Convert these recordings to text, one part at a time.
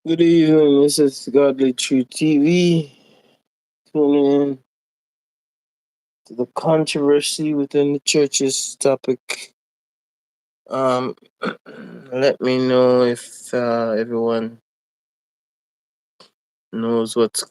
Good evening, this is Godly True TV. Tune in to the controversy within the church's topic. Um, Let me know if everyone knows what's.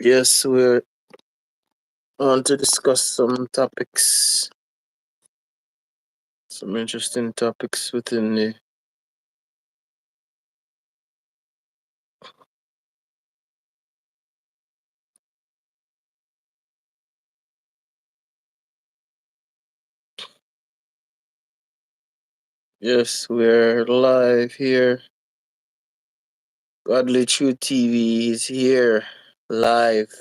Yes, we're on to discuss some topics, some interesting topics within the. Yes, we're live here. Godly True TV is here live.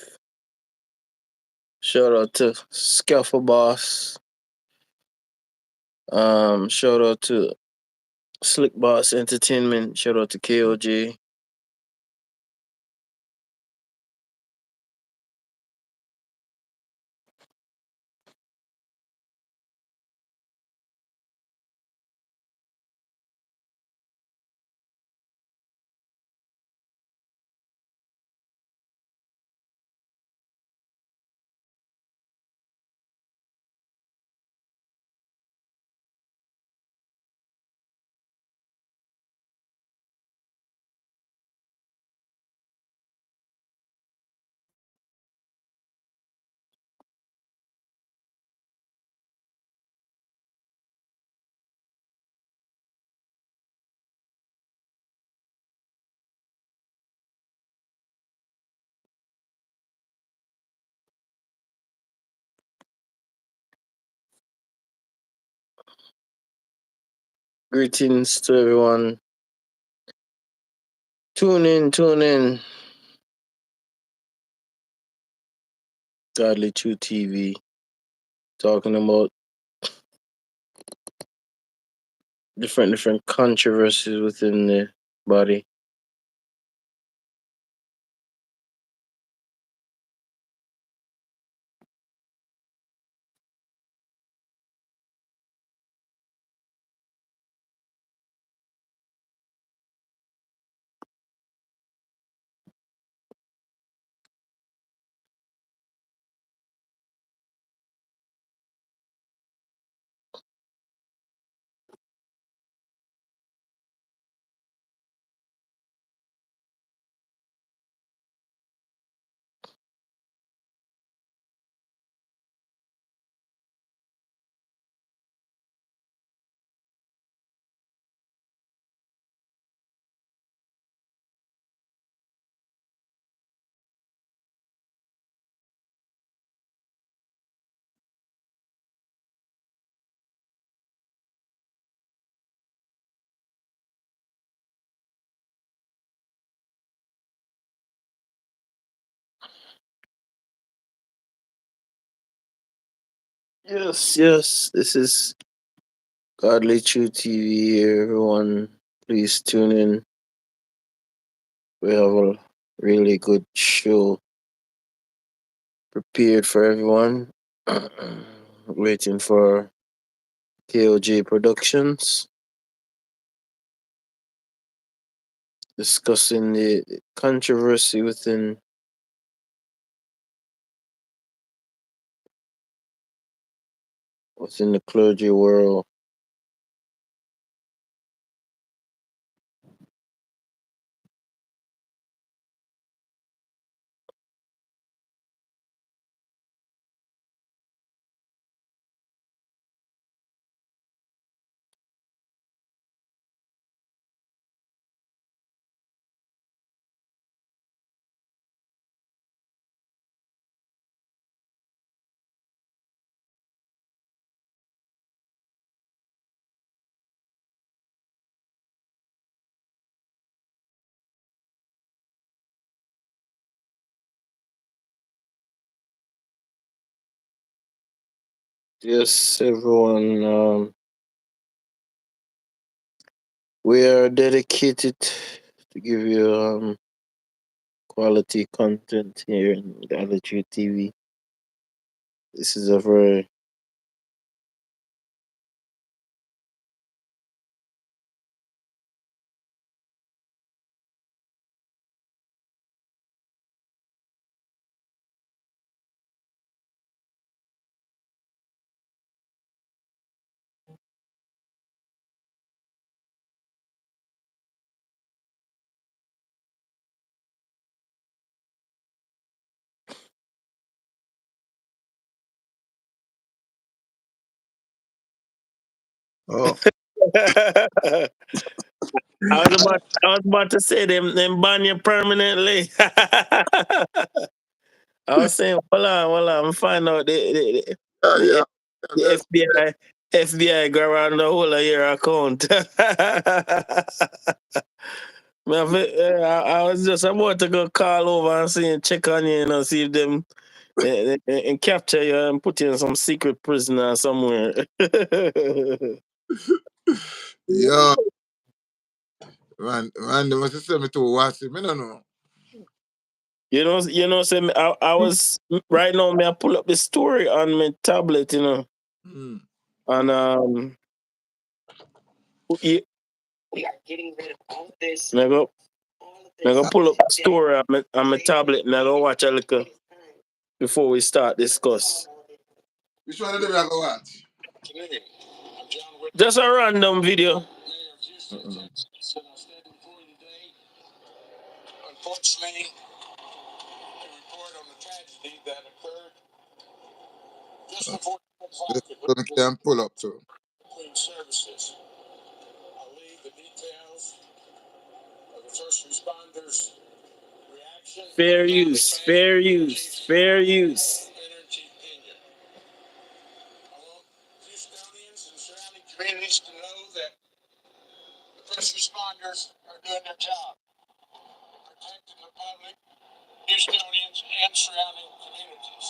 Shout out to Scaffold Boss. Shout out to Slick Boss Entertainment. Shout out to KOJ. Greetings to everyone. Tune in, tune in. Godly True TV. Talking about different controversies within the body. Yes, yes. This is Godly True TV here, everyone. Please tune in. We have a really good show prepared for everyone. Waiting for KOJ Productions. Discussing the controversy within the clergy world. Yes, everyone. We are dedicated to give you quality content here in the Truth TV. This is a very Oh, I was about to say them ban you permanently. I was saying, hold on, I'm find out yeah, the, yeah. F- the Yes. FBI go around the whole of your account. I was just about to go call over and see and check on you, see if them and capture you and put you in some secret prison or somewhere. Yeah, man, they must send me to watch it. I don't know. Say I was right now. Me I pull up the story on my tablet, Mm. and you, me go pull up the story on my tablet and I go watch a little before we start discuss. Which one of them I go watch? Just a random video. Uh-uh. Unfortunately, a report on the tragedy that occurred just Uh, before 12 This o'clock at one can pull up too. Clean Services. I'll leave the details of the first responders' reaction. Fair use, fair use, fair use. I want Houstonians and surrounding communities to know that the first responders are doing their job, protecting the public, Houstonians, and surrounding communities.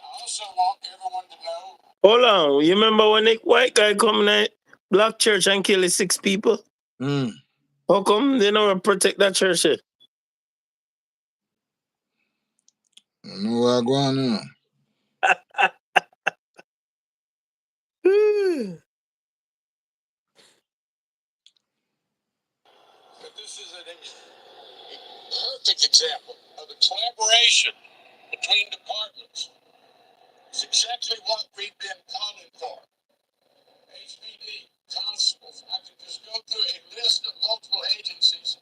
I also want everyone to know. Hold on, you remember when the white guy come in that black church and kill the 6 people? Mm. How come they don't protect that church? I know what going on. But this is a perfect example of the collaboration between departments. It's exactly what we've been calling for. HPD, constables, I could just go through a list of multiple agencies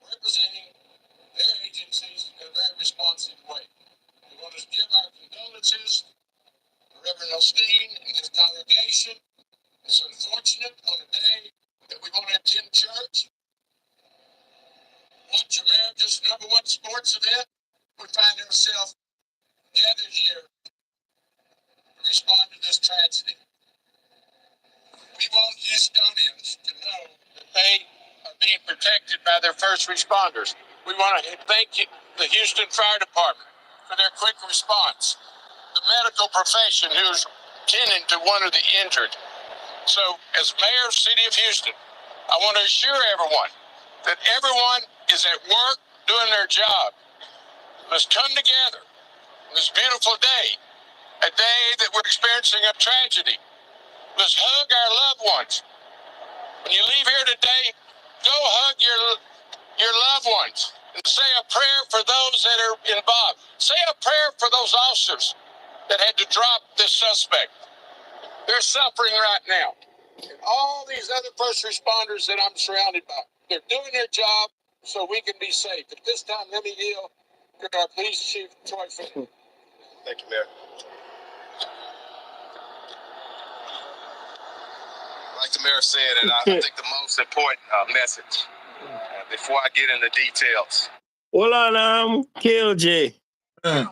representing their agencies in a very responsive way. We want to give our condolences to Reverend Osteen and his congregation. It's unfortunate on a day that we want to attend church, watch America's #1 sports event. We find ourselves gathered here to respond to this tragedy. We want Houstonians to know that they are being protected by their first responders. We want to thank the Houston Fire Department for their quick response, the medical profession who's tending to one of the injured. So, as mayor of the city of Houston, I want to assure everyone that everyone is at work doing their job. Let's come together on this beautiful day, a day that we're experiencing a tragedy. Let's hug our loved ones. When you leave here today, go hug your loved ones and say a prayer for those that are involved. Say a prayer for those officers that had to drop this suspect. They're suffering right now. And all these other first responders that I'm surrounded by, they're doing their job so we can be safe. At this time, let me yield to our police chief, Troy Finley. Thank you, Mayor. Like the mayor said, and I think the most important message before I get into details. Hold on, KLJ. Mm.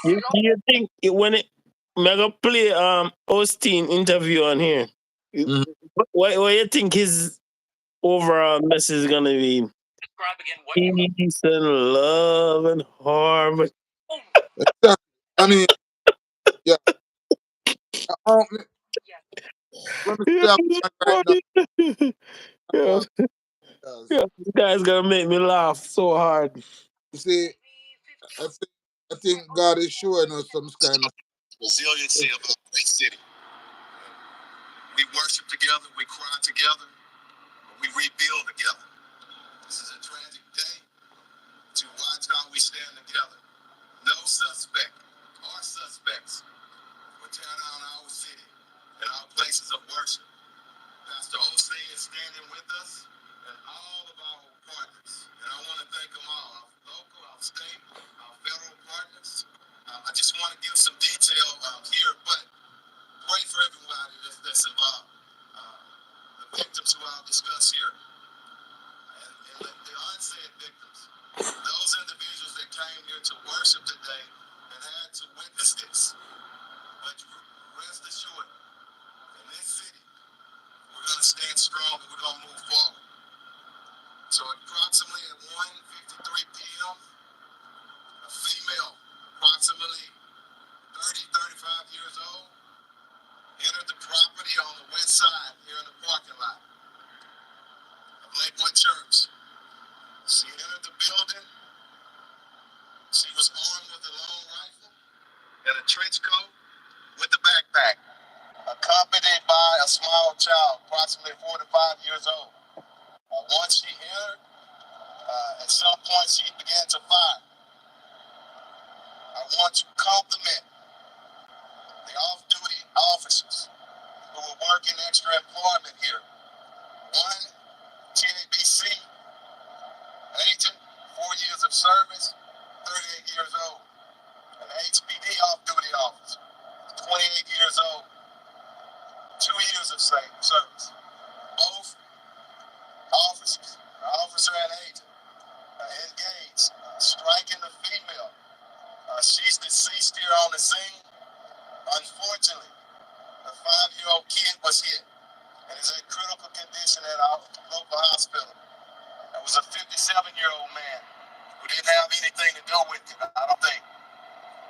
You think when it mega play Osteen interview on here? Mm. What you think his overall message is gonna be? Peace and love and harmony. Exactly. I mean, yeah. Um, Let me Yeah, say it's one right now. funny. Yeah, One, yes. yeah, this guy's gonna make me laugh so hard. You see, I think I think God is showing us some kind of Resiliency of our great city. We worship together, we cry together, we rebuild together. This is a tragic day to watch how we stand together. No suspect or suspects will tear down our city and our places of worship. Pastor Osteen is standing with us and all of our partners. And I want to thank them all, our local, our state, our federal partners. I just want to give some detail here, but pray for everybody that's involved. The victims who I'll discuss here, and the unsaid victims, those individuals that came here to worship today and had to witness this. But rest assured, in this city, we're going to stand strong and we're going to move forward. So approximately at 1:53 p.m., a female, approximately 35 years old, entered the property on the west side here in the parking lot of Lakewood Church. She entered the building. She was armed with a long rifle and a trench coat with a backpack, accompanied by a small child, approximately 4 to 5 years old. Once she entered, at some point she began to fire. I want to compliment the off-duty officers who were working extra employment here. One TABC agent, 4 years of service, 38 years old. An HPD off-duty officer, 28 years old, 2 years of service. Both officers, officer and agent, engaged, striking the female. She's deceased here on the scene. Unfortunately, the 5-year-old kid was hit and is in critical condition at our local hospital. There was a 57-year-old man who didn't have anything to do with it, I don't think,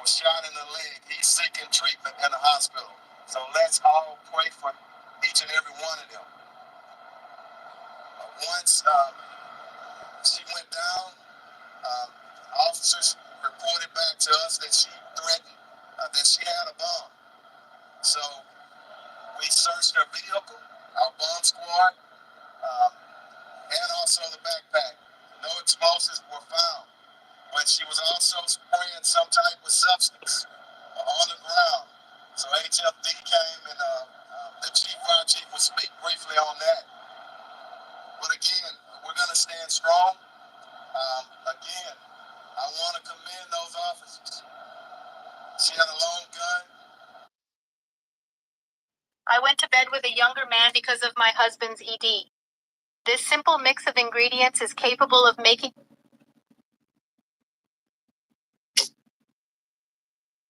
was shot in the leg. He's seeking treatment in the hospital. So let's all pray for each and every one of them. Once she went down, officers reported back to us that she threatened, that she had a bomb. So we searched her vehicle, our bomb squad, and also the backpack. No explosives were found, but she was also spraying some type of substance on the ground. So HFD came and the fire chief will speak briefly on that. But again, we're going to stand strong. Again, I want to commend those officers. She had a long gun. I went to bed with a younger man because of my husband's ED. This simple mix of ingredients is capable of making.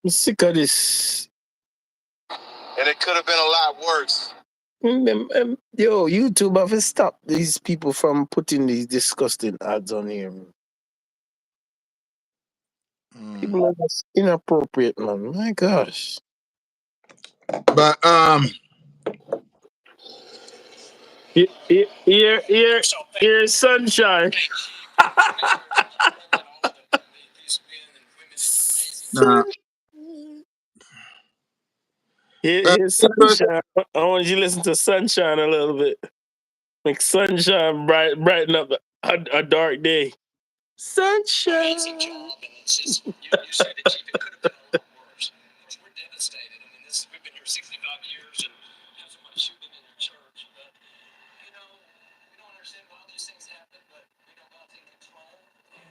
I'm sick of this. And it could have been a lot worse. Yo, YouTube have to stop these people from putting these disgusting ads on here. People are just inappropriate, man. My gosh. But Here's sunshine. uh, Here's interest, sunshine. I want you to listen to sunshine a little bit. Make sunshine brighten up a dark day. Sunshine. Amazing job, and it's just you said it, Chief. It could have been a lot worse. Of course, we're devastated. I mean, we've been here 65 years and have somebody shooting in your church. But you know, we don't understand why these things happen, but we know God's in control. And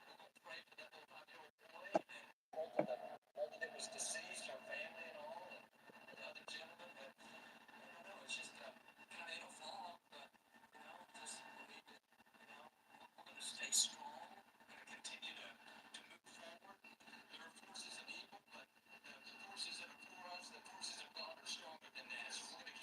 we're going to pray for that little 5-year-old boy and pray for the mother that was deceased, her family and all, and the other gentleman. But I don't know. It's just kind of in a fog, but just we need to, we're going to stay strong. Continue to move forward. There are forces of evil, but the forces that are for us, the forces of God are stronger than that. So we're going to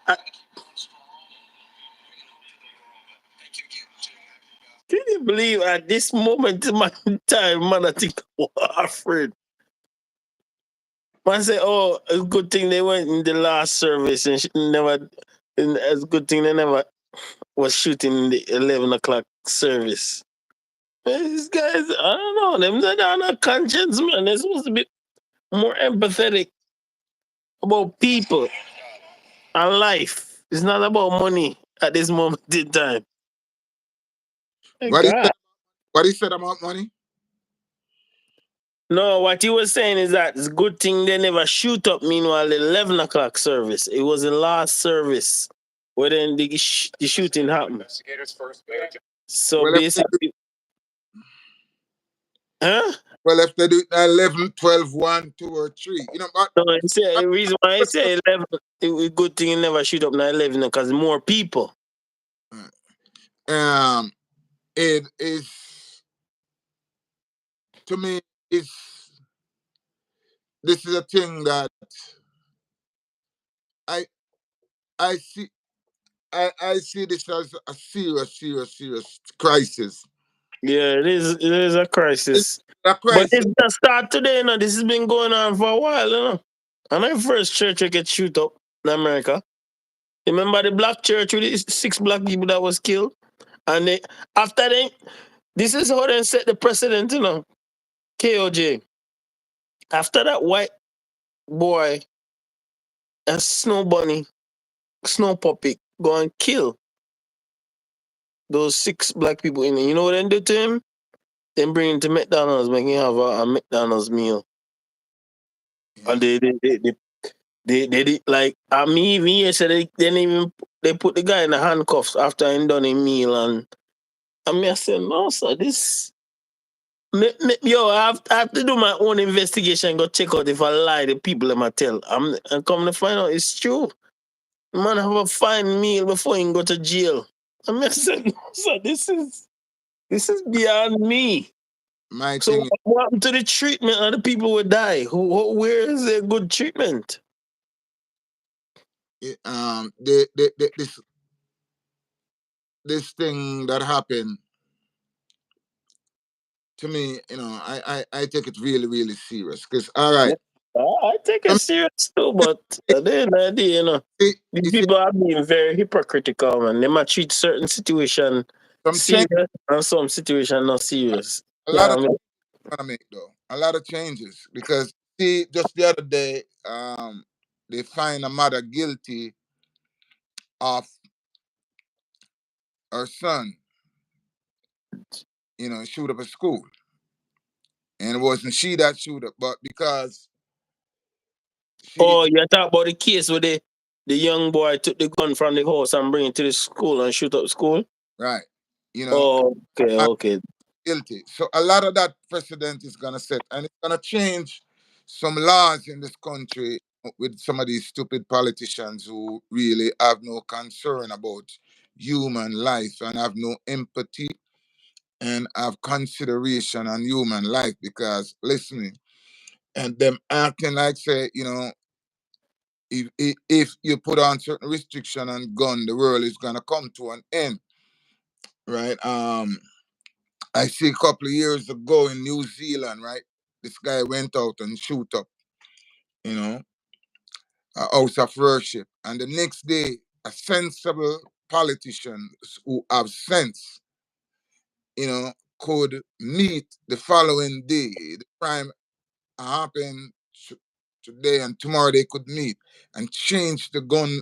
I- Can you believe at this moment in my time, man, I think, Warford. Man say, oh, it's a good thing they went in the last service and never, and it's a good thing they never was shooting in the 11 o'clock service. Man, these guys, I don't know, they're not conscience, man. They're supposed to be more empathetic about people and life. It's not about money at this moment in time. Thank What he God. said, what he said about money? No, what he was saying is that it's a good thing they never shoot up. Meanwhile, the 11 o'clock service, it was the last service where then the shooting happened. So Well, if they do, basically, huh? well, if they do 11, 12, 1, 2, or 3, you know, No, he said the reason why he said 11, it's a good thing you never shoot up now 11 because more people. um, it is, to me, it's, this is a thing that I, I see, I see this as a serious crisis. Yeah, it is a It's crisis. a But crisis. it's just start today, you know. This has been going on for a while, you know. And our first church will get shoot up in America. Remember the black church with the 6 black people that was killed? And they, after they, this is how they set the precedent, you know. KOJ. After that white boy, a snow bunny, snow puppy, go and kill those 6 black people in there. You know what they do to him? Then bring him to McDonald's, make him have a McDonald's meal. Yeah. And they did like me said they didn't even they put the guy in the handcuffs after he done a meal and I said no sir this yo I have to do my own investigation go check out if I lie the people I'm tell I'm coming to find out it's true. Man have a fine meal before he go to jail. I said no sir this is beyond me. My So thing what happened to the treatment of the people who die? Where is their good treatment? is, this thing that happened to me, you know, I take it really serious. Because, all right, I take it some, serious too, but at the end of the day, you know, these you see, people are being very hypocritical, man. They might treat certain situation some change, serious and some situation not serious. a lot Yeah, of I mean, gonna make though, a lot of changes. Because see, just the other day, they find a mother guilty of her son, you know, shoot up a school, and it wasn't she that shoot up, but because she, oh, you talk about the case where the young boy took the gun from the house and bring it to the school and shoot up school? right, you know, Oh, okay, okay. guilty. So a lot of that precedent is gonna set, and it's gonna change some laws in this country with some of these stupid politicians who really have no concern about human life and have no empathy and have consideration on human life. Because listening and them acting like say, you know, if you put on certain restriction on gun, the world is gonna come to an end, right? I see a couple of years ago in New Zealand, right? This guy went out and shoot up, you know, a house of worship. And the next day, a sensible politician who have sense, you know, could meet the following day. The crime happened today and tomorrow they could meet and change the gun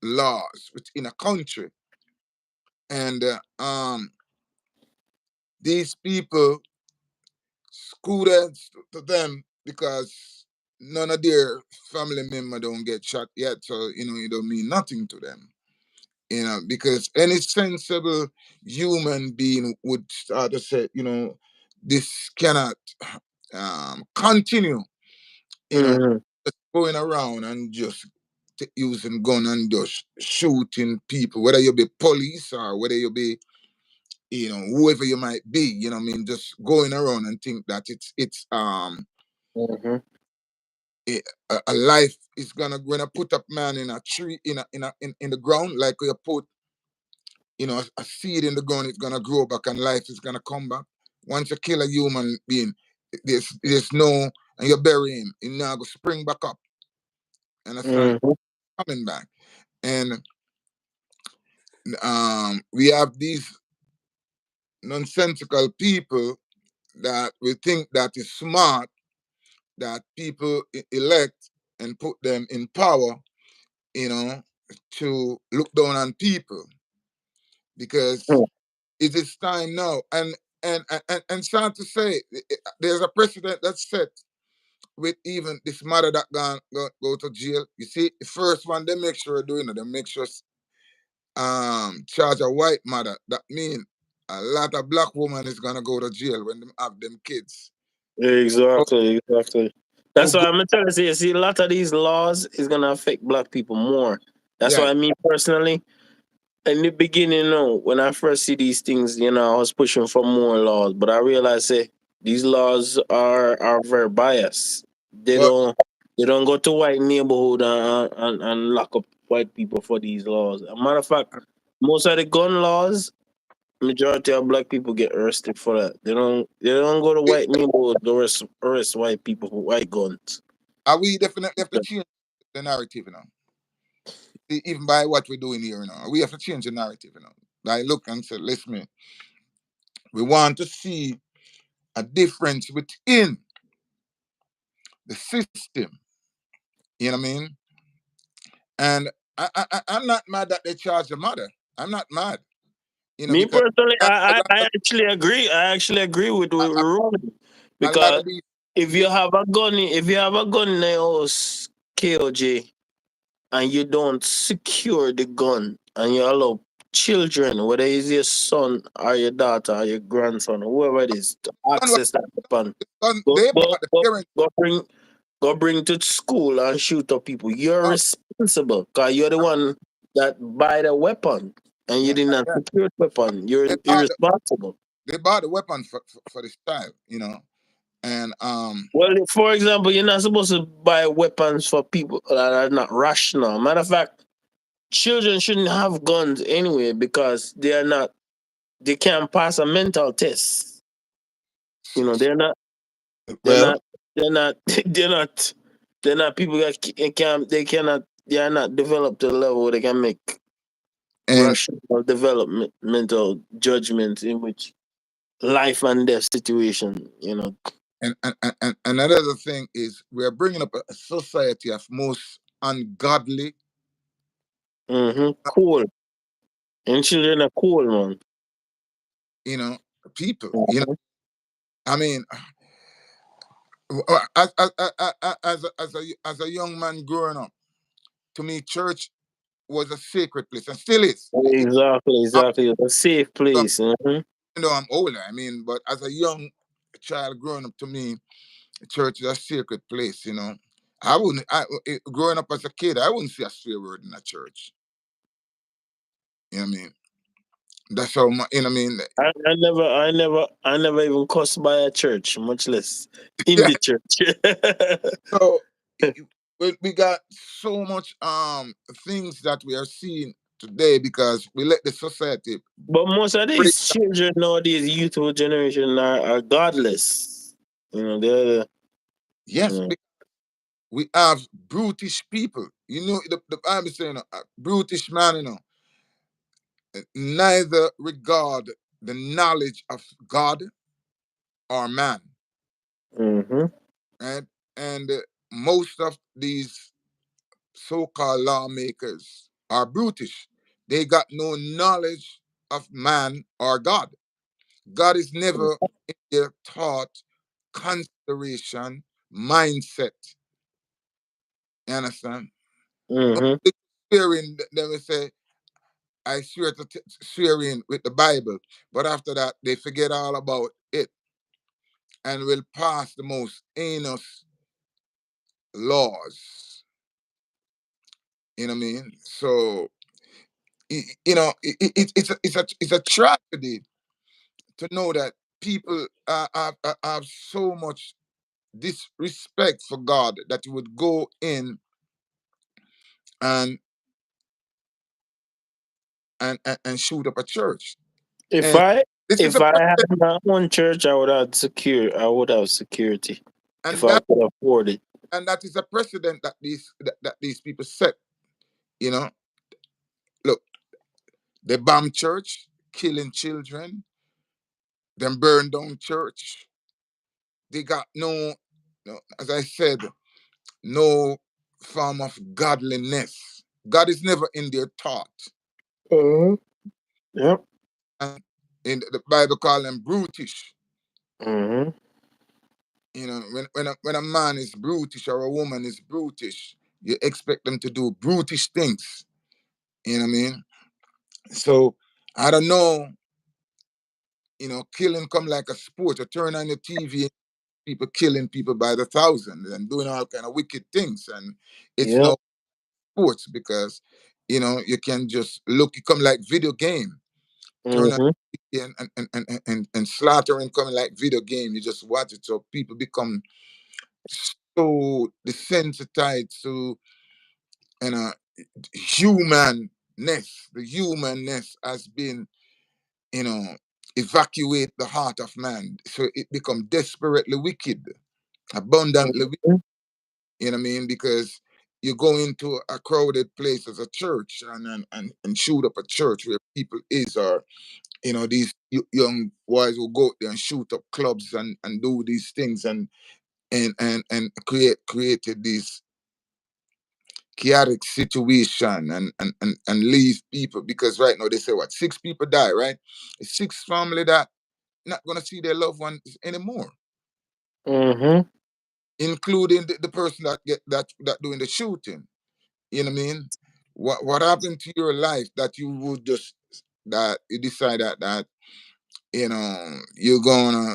laws within a country. And these people kudos to them because none of their family member don't get shot yet. So, you know, it don't mean nothing to them. You know, because any sensible human being would start to say, you know, this cannot continue, you know, Mm-hmm. just going around and just using gun and just shooting people, whether you be police or whether you be, you know, whoever you might be, you know what I mean, just going around and think that it's Mm-hmm. a life is gonna put up man in a tree in the ground, like you put a seed in the ground. It's gonna grow back and life is gonna come back. Once you kill a human being, there's no, and you bury him, he now go spring back up, and the sun Mm-hmm. coming back. And we have these nonsensical people that we think that is smart, that people elect and put them in power, you know, to look down on people, because it is time now. And sad to say, there's a precedent that's set with even this mother that go to jail. You see, the first one they make sure doing it, they make sure charge a white mother. That mean a lot of black woman is gonna go to jail when them have them kids. Oh, Exactly, exactly. oh That's why good. I'm telling you. See, a lot of these laws is gonna affect black people more. That's Yeah. why me personally, in the beginning, no, when I first see these things, I was pushing for more laws, but I realized, these laws are very biased. They But don't they don't go to white neighborhood and lock up white people for these laws. A matter of fact, most of the gun laws, majority of black people get arrested for that. They don't go to white neighborhood to arrest white people for white guns. we definitely have to change the narrative, even by what we're doing here, we have to change the narrative, Like look and say, listen, we want to see a difference within the system. You know what I mean? And I'm not mad that they charge the mother. I'm not mad, Me because personally, a, a lot I of actually agree. I actually agree with a, Rooney, a lot because of these, if you yeah, have a gun, in your house, KOJ, and you don't secure the gun, and you allow children, whether it's your son or your daughter or your grandson, or whoever it is, to done what access that weapon, done, go they go bought the go, parents. go bring to school and shoot up people. You're Bought, responsible because you're the one that buy the weapon, and you yeah, did not yeah. secure the weapon. You're They bought the, irresponsible. they bought the weapon for this child, and Well, for example, you're not supposed to buy weapons for people that are not rational. Matter of fact, children shouldn't have guns anyway because they can't pass a mental test. They're not, they're well, not, they're not, they're not people that they are not developed to the level where they can make and rational developmental judgments in which life and death situation. and another thing is we're bringing up a society of most ungodly, Cool. And children are cool, man. you know, people. Mhm. I mean, as a young man growing up, to me, church was a sacred place and still is. Exactly, I'm, exactly. It's a safe place. I'm older. I mean, but as a young child growing up, to me, church is a sacred place. I wouldn't. Growing up as a kid, I wouldn't see a swear word in a church. You know what I mean? That's how much. You know what I mean? I never even cussed by a church, much less in Yeah. the church. So we got so much things that we are seeing today because we let the society But most of break. these children nowadays, youthful generation, are godless. They're Yes, uh, we have brutish people. The Bible saying a brutish man, neither regard the knowledge of God or man. mm-hmm, Right? And most of these so-called lawmakers are brutish. They got no knowledge of man or God. God is never in their thought, consideration, mindset. You understand? mm-hmm. Swearing, they will say, I swear to swearing with the Bible, but after that, they forget all about it and will pass the most heinous laws. You know what I mean? So, it's a tragedy to know that people have so much. disrespect for God that you would go in and and shoot up a church. If And I this is if a I had precedent, my own church, I would have security if and I could afford it. that is a precedent that these people set. You know, look, they bomb church, killing children, then burn down church. They got no, as I said, no form of godliness. God is never in their thought. Uh-huh. Yep. And in the Bible call them brutish. Mm-hmm. You know, when a man is brutish or a woman is brutish, you expect them to do brutish things. You know what I mean? So I don't know, killing come like a sport. You turn on the TV, people killing people by the thousand and doing all kind of wicked things. And it's Yep. no sports because you can just look, it come like video game. Turn on Mm-hmm. and slaughtering coming like video game. You just watch it. So people become so desensitized to you know humanness. The humanness has been, you know, evacuate the heart of man. So it become desperately wicked, abundantly wicked, Mm-hmm. you know what I mean? Because you go into a crowded place as a church and shoot up a church where people is, or these young boys will go there and shoot up clubs and do these things and created this chaotic situation and leave people, because right now they say what, six people die, right? It's six family that not gonna see their loved ones anymore, Mm-hmm. including the person that get that doing the shooting. You know what I mean? What happened to your life that you would just that you decide that you're gonna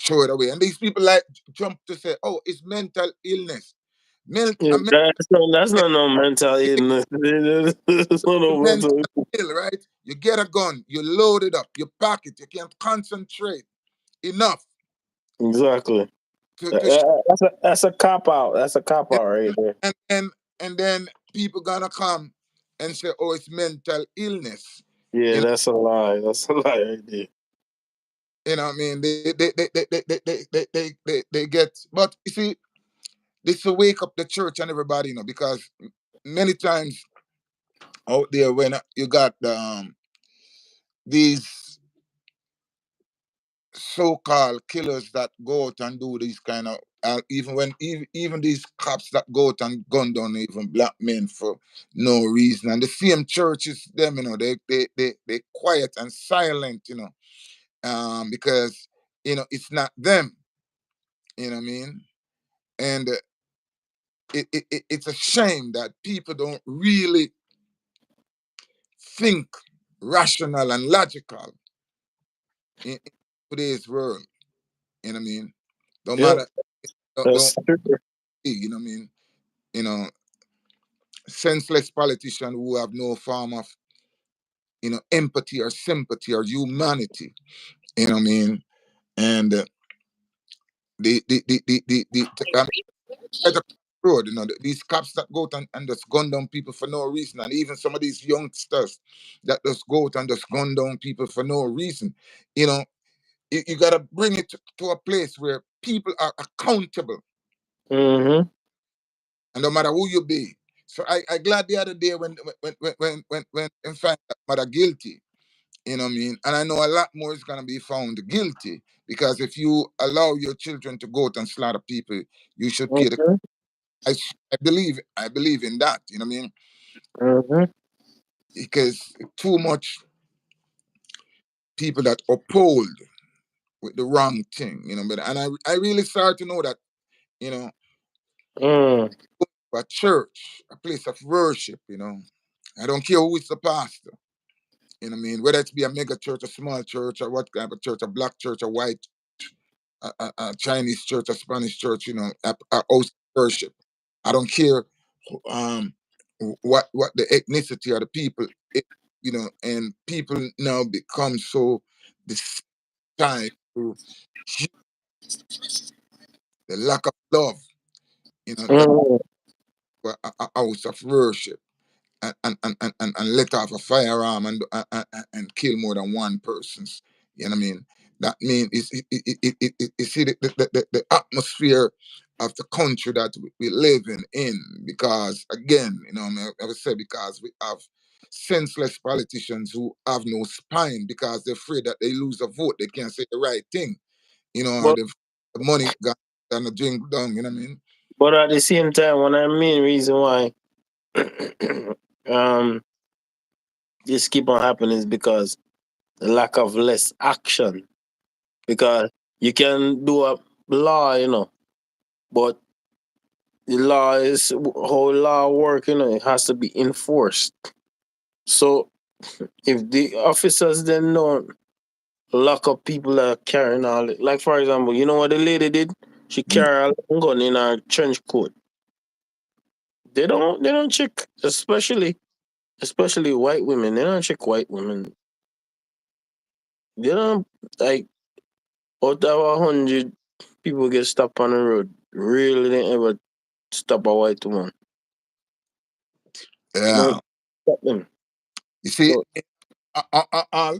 throw it away? And these people like jump to say, oh, it's mental illness. Yeah, A mental that's not no mental illness. That's not no mental mental. ill, right? You get a gun, you load it up, you pack it, you can't concentrate enough Exactly. to shoot. That's a cop out. That's a cop And out right there. and and, and then people gonna come and say, oh, it's mental illness. Yeah, You know, that's a lie. That's a lie right there. what I mean? They get, but you see, this will wake up the church and everybody, because many times out there when you got these so-called killers that go out and do these kind of even these cops that go out and gun down even black men for no reason, and the same churches them, they quiet and silent, because it's not them, you know what I mean? And it's a shame that people don't really think rational and logical in today's world, you know what I mean? Don't Yep, matter, don't that's true. you know what I mean? You know, senseless politicians who have no form of, empathy or sympathy or humanity. You know what I mean? And I right across the road, these cops that go out and just gun down people for no reason, and even some of these youngsters that just go out and just gun down people for no reason. You know, you got to bring it to a place where people are accountable, Mm-hmm. and no matter who you be. So I glad the other day when in fact mother guilty. You know what I mean? And I know a lot more is gonna be found guilty, because if you allow your children to go out and slaughter people, you should pay the. Mm-hmm. I believe in that. You know what I mean? Mm-hmm. Because too much people that uphold with the wrong thing. But and I really sorry to know that you know Mm. a church, a place of worship. I don't care who is the pastor. You know what I mean? Whether it be a mega church, a small church, or what kind of church, a black church, a white, a Chinese church, a Spanish church, a house of worship. I don't care um, what the ethnicity of the people, and people now become so this time to the lack of love, that Mm. a house of worship and let off a firearm and kill more than one persons. You know what I mean? That means you see the atmosphere of the country that we live in, because again, I would say because we have senseless politicians who have no spine because they're afraid that they lose a vote, they can't say the right thing, or But the money got and the drink down, you know what I mean? but at the same time, one of the main reason why um this keep on happening is because the lack of less action. Because you can do a law, but the law is how law work, it has to be enforced. So if the officers then don't lock up people that are carrying all it, like for example, you know what the lady did? She Mm. carried a gun in her trench coat. They don't check, especially white women. They don't check white women. They don't like out of 100 people get stopped on the road. Really, they ever stop a white woman. They don't Yeah. stop them. You see, So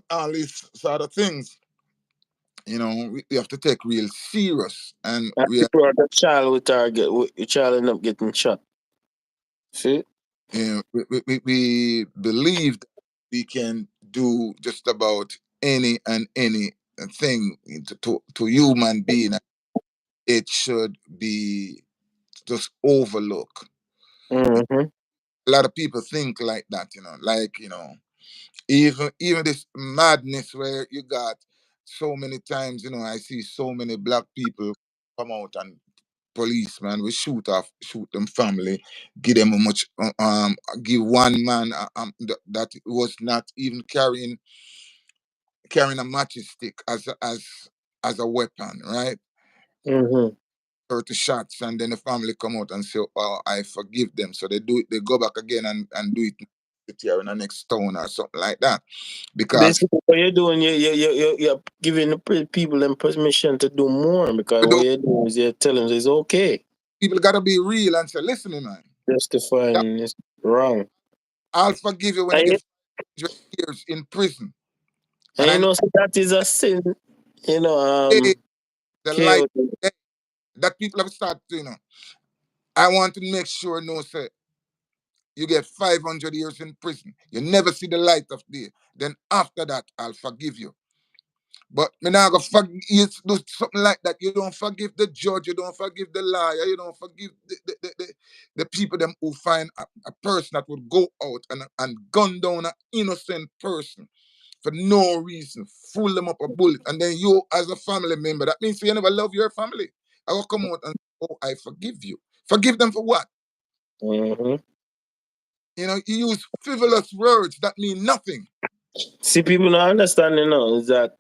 all these sort of things, we have to take real serious, and and people are the child with target. Your child end up getting shot. See? we believe that we can do just about any and any thing to human being. It should be just overlook. Mm-hmm. A lot of people think like that, like even this madness where you got so many times, I see so many black people come out and policeman will shoot them family, give them a much, give one man that was not even carrying a matchstick as a weapon, right? Mm-hmm. 30 shots, and then the family come out and say, "Oh, I forgive them." So they do it. They go back again and do it here in the next town or something like that, because Basically, what you're doing, you're giving the people them permission to do more because what you're doing is you're telling them it's okay. people gotta be real and say, "Listen, man, that Justifying is wrong. I'll forgive you when you And, get 5 years in prison." and And I know so that is a sin, hey, the light chaotic. that people have started to, I want to make sure, no, sir, you get 500 years in prison. You never see the light of day. Then after that, I'll forgive you. But me not gonna forgive you do something like that. You don't forgive the judge, you don't forgive the liar, you don't forgive the people them who find a person that would go out and gun down an innocent person for no reason, fool them up a bullet, and then you as a family member, that means you never love your family. I will come out and oh, I forgive you. Forgive them for what? Mm-hmm. You use frivolous words that mean nothing. See, people not understanding now is that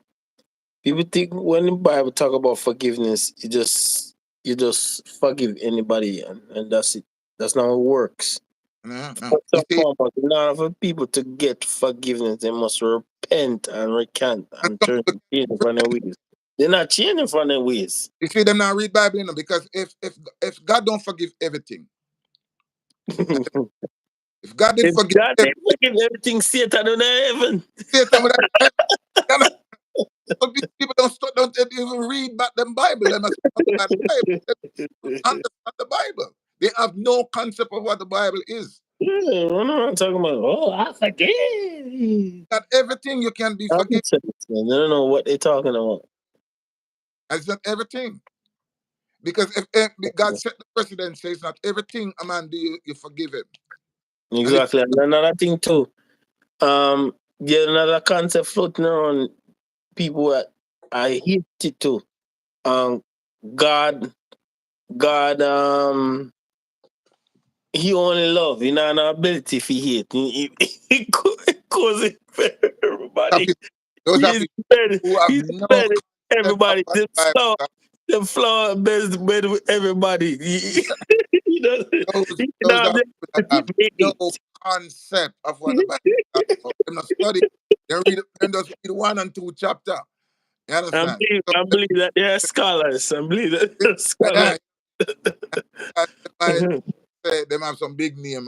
people think when the Bible talk about forgiveness, you just forgive anybody and that's it. That's not how it works. No, no. First You and see, foremost, in order for people to get forgiveness, they must repent and recant and and some turn people, change from their ways. They're not changing from their ways. you see them not read Bible, because if God don't forgive everything, and if God did If forgive God did everything, forgive everything, Satan in heaven. Satan would have. You know, so people don't even read back them Bible. They must understand the Bible. They don't understand the Bible. They have no concept of what the Bible is. Yeah, run around talking about, oh, I forgive. Not everything you can be forgiven. Nonsense, man. They don't know what they're talking about. It's not everything. Because if God set the precedent, says not everything a man do, you forgive him. And if Exactly. And another thing too, there's another concept floating around people that I hate it too. Um, God, God, he only love, he not an ability if he hate. He cause it for everybody. those are He's people better. who have He's no better. concept of Everybody, what the Bible is. the flower best better with everybody. He doesn't. Those, He those not are people that have no hate. concept of what the Bible is about. They not study. They just read 1 and 2 chapter. You I understand? believe, So, I believe that they are scholars. I believe that they're yeah, scholars. I say them have some big name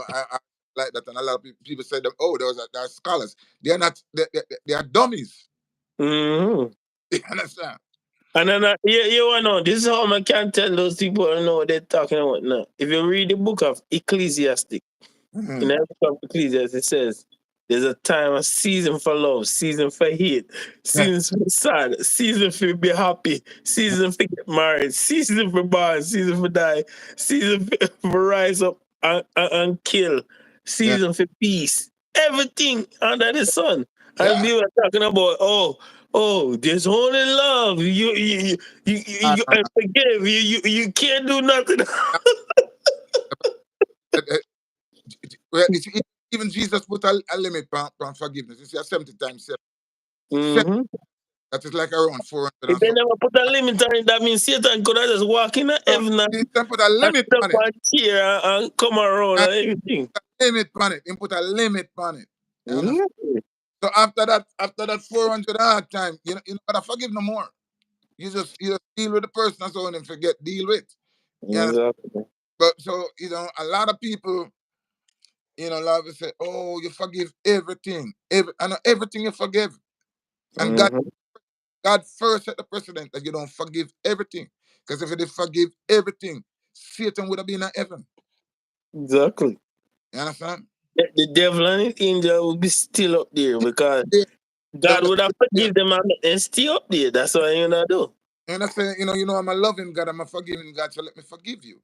like that, and a lot of people say them. Oh, those are scholars. They are not. They are dummies. Mm-hmm. You understand? And then, you want to know, this is how I can tell those people know what they're talking about now. If you read the book of Ecclesiastic, in the book of Ecclesiastes, it says, there's a time, a season for love, season for hate, Yeah. season for sad, season for be happy, season for get married, season for born, season for die, season for rise up and kill, Yeah. season for peace. Everything under the sun. And Yeah. we were talking about, there's only love. You I forgive. You can't do nothing. Well, even Jesus put a limit on forgiveness. You see, 70 times 7. Mm-hmm. That is like around 400 If and they something. never put a limit on it, that means Satan could have just walk in So heaven he can put a and limit step on it. on chair and come around And and everything. put a limit on it. He put a limit on it. You understand? Mm-hmm. So after that 400 hard time, you know, gotta forgive no more. You just deal with the person that's on and forget deal with. You understand? Exactly. But so a lot of people, love to say, oh, you forgive everything, everything you forgive, and Mm-hmm. God first set the precedent that you don't forgive everything, because if you did forgive everything, Satan would have been in heaven. Exactly. You understand? The devil and his angel will be still up there because Yeah, God they'll would have stay there. forgive them and stay up there. That's what you know do. And I say, I'm a loving God, I'm a forgiving God, so let me forgive you.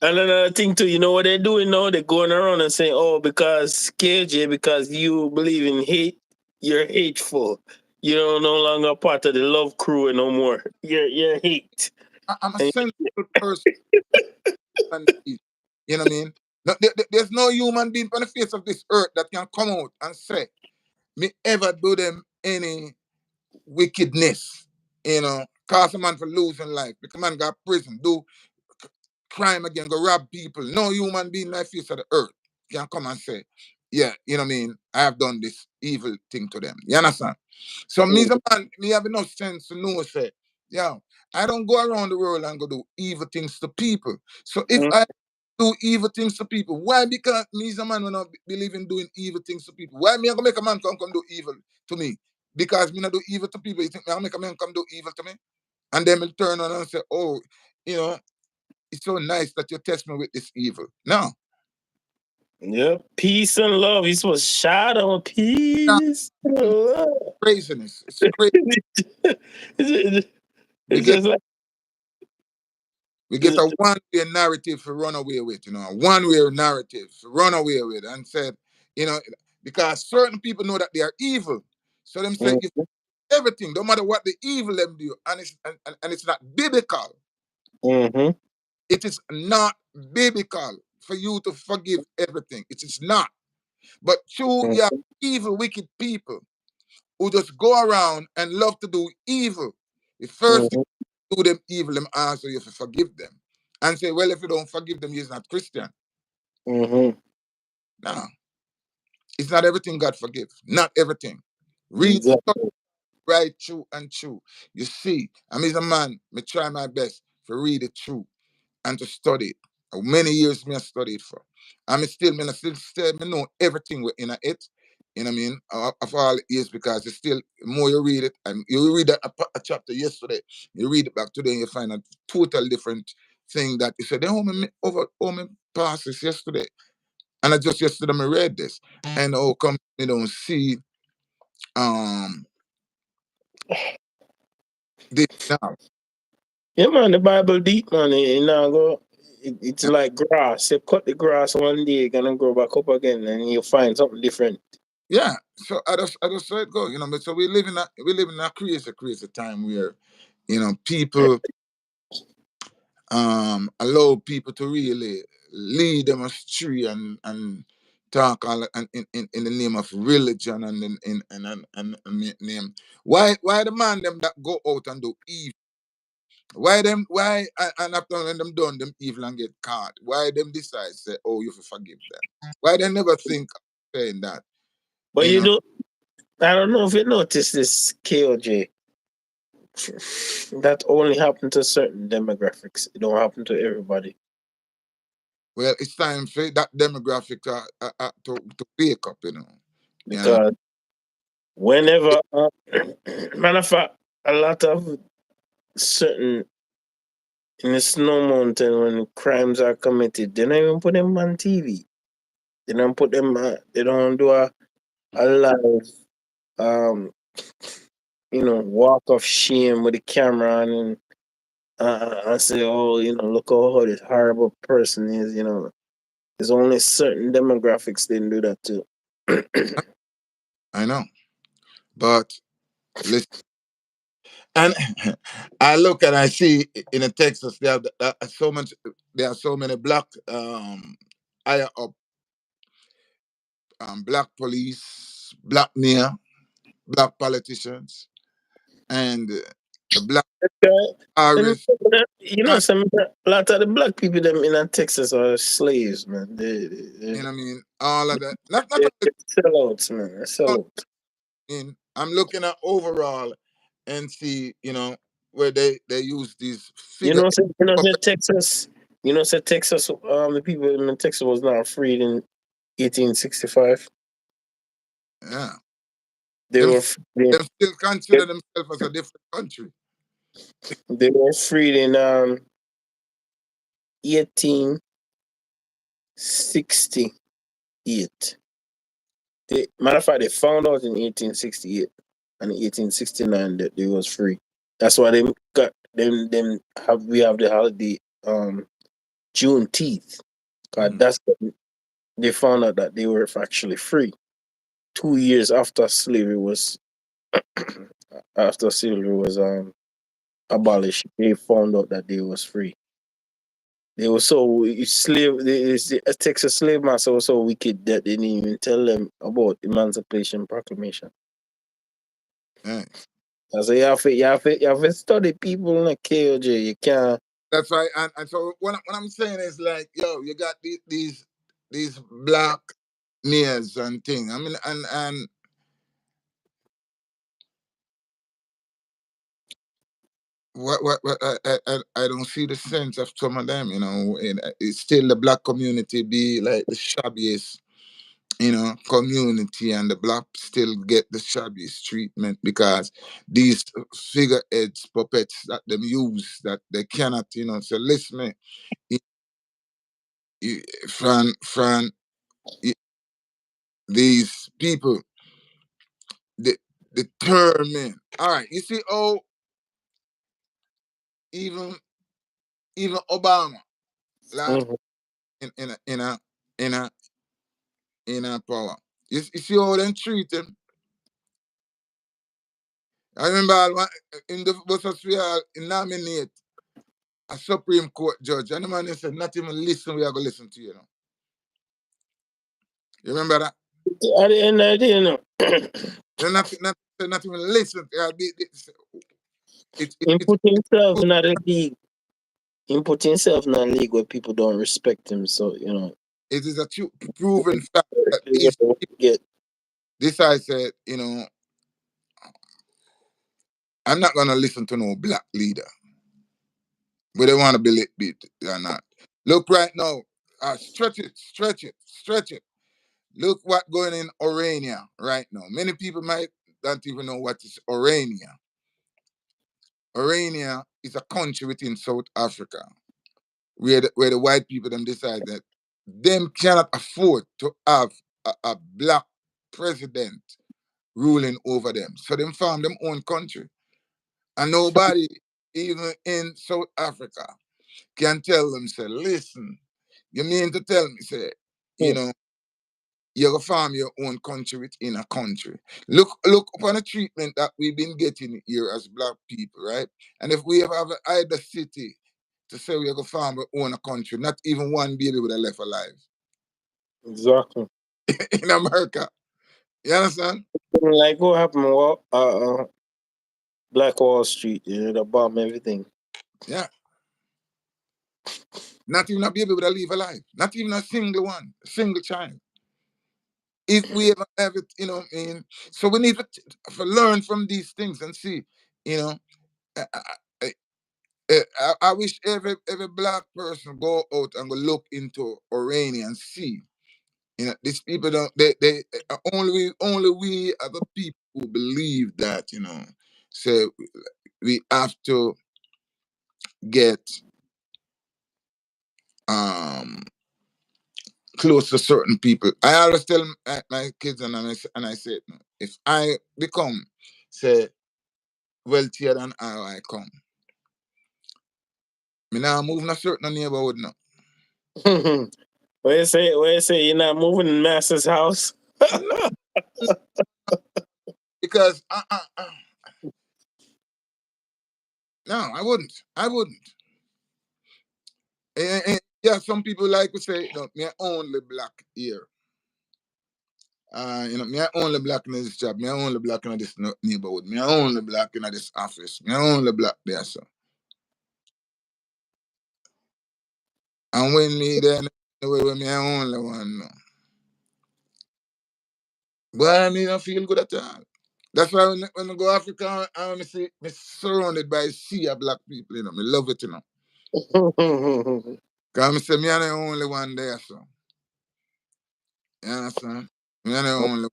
And another thing too, you know what they're doing now? They're going around and saying, "Oh, because KJ, because you believe in hate, you're hateful. You're no longer part of the love crew no more. You're hate." I'm a And, sensible person. You know what I mean? No, there's no human being on the face of this earth that can come out and say, me ever do them any wickedness, cause a man for losing life, because man got prison, do crime again, go rob people. No human being on the face of the earth can come and say, yeah, you know what I mean, I have done this evil thing to them. You understand? So me as a man, me have enough sense to know, say, yeah, I don't go around the world and go do evil things to people. So if I do evil things to people, why? Because me as a man will not believe in doing evil things to people. Why me I gonna make a man come do evil to me? Because me not do evil to people. You think me I make a man come do evil to me? And then will turn on and say, oh, you know, it's so nice that you test me with this evil. No. yeah, peace and love. He's supposed to shout on peace and love. Craziness. It's crazy. it's, We it's get just like we get a one-way narrative to run away with, a one-way narrative to run away with, and said, you know, because certain people know that they are evil. So them say if everything, no matter what the evil them do, and it's not biblical. mm-hmm. It is not biblical for you to forgive everything. It is not. But you have evil, wicked people who just go around and love to do evil. The first thing you do them evil, them answer you to forgive them. And say, well, if you don't forgive them, you're not Christian. Mm-hmm. No. It's not everything God forgives. Not everything. Read Exactly. right true and true. You see, I'm as a man, me try my best to read it true and to study it. How many years me I studied for. And me still know everything within it. You know what I mean? Of all years, because it's still more you read it, and you read a chapter yesterday, you read it back today, and you find a total different thing that you said, over my passes yesterday. And I just yesterday I read this. And oh come you don't see um this now. Yeah, man, the Bible deep, man. It's like grass. You cut the grass one day, you're gonna grow back up again, and you find something different. Yeah, so I just saw it go, but so we live in a crazy time where, people allow people to really lead them astray and talk all in the name of religion and in name. Why the man them that go out and do evil? Why and after when them done them evil and get caught? Why them decide say, oh, you forgive them? Why they never think of saying that? But You you know, do I don't know if you noticed this, KOJ. that only happen to certain demographics. It don't happen to everybody. Well, it's time for that demographic to wake up, you know. You know, Because whenever, matter of fact, a lot of certain in the snow mountain when crimes are committed, they don't even put them on TV. They don't put them. They don't do a live, um, walk of shame with the camera and say, oh, look how this horrible person is. There's only certain demographics they do that too. I know, but listen, and I look and I see in Texas they have so much. There are so many black higher up black police, black mayor, black politicians, and the black Them- artists. some a lot of the black people them in Texas are slaves, man. You know what I mean? All of that. Not They're sellouts, man. They're only sellouts. in. I'm looking at overall and see, where they use these figure puppet. Texas. Texas. The people in Texas was not freed in 1865. Yeah. They Them were freed. them still consider themselves as a different country. They were freed in 1868. Matter of fact, they found out in 1868 and 1869 that they was free. That's why they got them have we have the holiday Juneteenth. Cause Mm. that's when they found out that they were actually free. 2 years after slavery was abolished, they found out that they was free. They were so slave. The Texas slave master was so wicked that they didn't even tell them about Emancipation Proclamation. Yeah. So you have to study people in a KOJ. You can't. That's right. And so what I'm saying is like, yo, you got these black mayors and thing. I mean, and what I don't see the sense of some of them. It's still the black community be like the shabbiest, community, and the black still get the shabbiest treatment because these figureheads, puppets that them use that they cannot, so listen me, y- Fran, y- these people de- determine. All right, you see, even even Obama last Mhm. in a in a power. You see how they treat him. I remember in the buses we are nominate a Supreme Court judge, and the man said, "Not even listen. We are going to listen to you." You remember that? At the end of the day, They're not even listen. him It's put himself in a league. Him put himself in a league where people don't respect him. So it is a proven fact that he's gonna get. this I said, I'm not gonna listen to no black leader, but they want to believe it or not. Look right now, stretch it, stretch it, stretch it. Look what going in Orania right now. Many people might don't even know what is Orania. Orania is a country within South Africa where the white people them decide that them cannot afford to have a black president ruling over them. So them form them own country. And nobody, even in South Africa, can tell them, say, listen, you mean to tell me, say, you know, you're gonna farm your own country within a country. Look upon the treatment that we've been getting here as black people, right? And if we ever have either city to say we're gonna farm our own country, not even one baby would have left alive Exactly. in America. You understand? Like what happened? Black Wall Street. The bomb everything. Yeah. Not even a baby would have leave alive. Not even a single one, a single child. If we ever have it, I mean. So we need to learn from these things and see, you know, I, I, I wish every black person go out and go look into Orania and see. These people don't. They only we are the people who believe that. So we have to get um close to certain people. I always tell my kids and I say, no, if I become say wealthier than how I come, me now move in a certain neighborhood now. Where you say you're not moving in master's house? No, because no, I wouldn't. I wouldn't. Yeah, some people like to say, me only black here. Me only black in this job. Me only black in this neighborhood. Me only black in this office. Me only black there, so. And when me there, when me only one, no. But I mean, I feel good at all. That's why when I go Africa, I see me surrounded by a sea of black people, Me love it, Because I say me are the only one there, so. You understand? Me are the only one,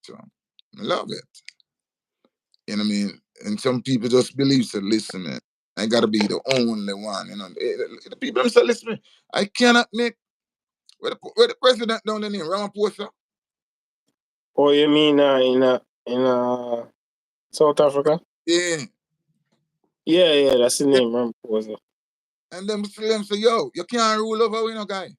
so. I love it. You know what I mean? And some people just believe, so listen, man, I gotta be the only one, The people them say, listen, man, I cannot make where the president down the name, Ramaphosa. Oh, you mean in South Africa? Yeah. Yeah, that's the Yeah. name, Ramaphosa. And them say, yo, you can't rule over we, guy.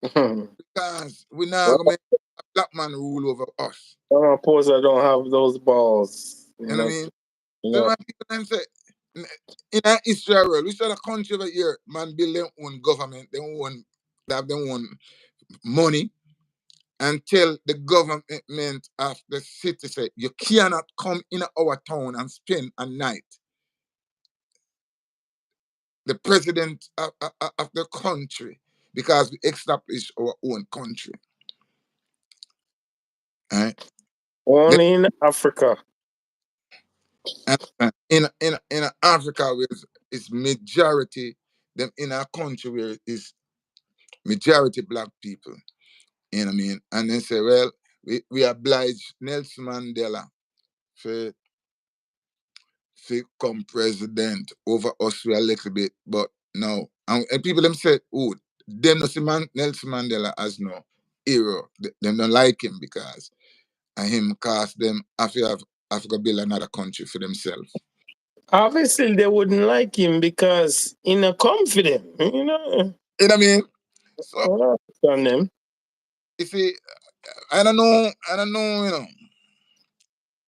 Because we now Well, gonna make a black man rule over us. Ramaphosa don't have those balls. You know what I mean? You So know. my people then say, in Israel, we said a country over here, man, build their own government, they have their own money, and tell the government of the city, say, you cannot come in our town and spend a night. The president of the country, because we established our own country. Right? Only in Africa. And in Africa, where it's majority, them in our country where it's majority black people. You know what I mean? And they say, well, we oblige Nelson Mandela for come president over us a little bit, but no. And people them say, oh, them not see Nelson Mandela as no hero. Them don't like him because him cast them have to build another country for themselves. Obviously, they wouldn't like him because he not confident. You know what I mean? So On them. you see, I don't know,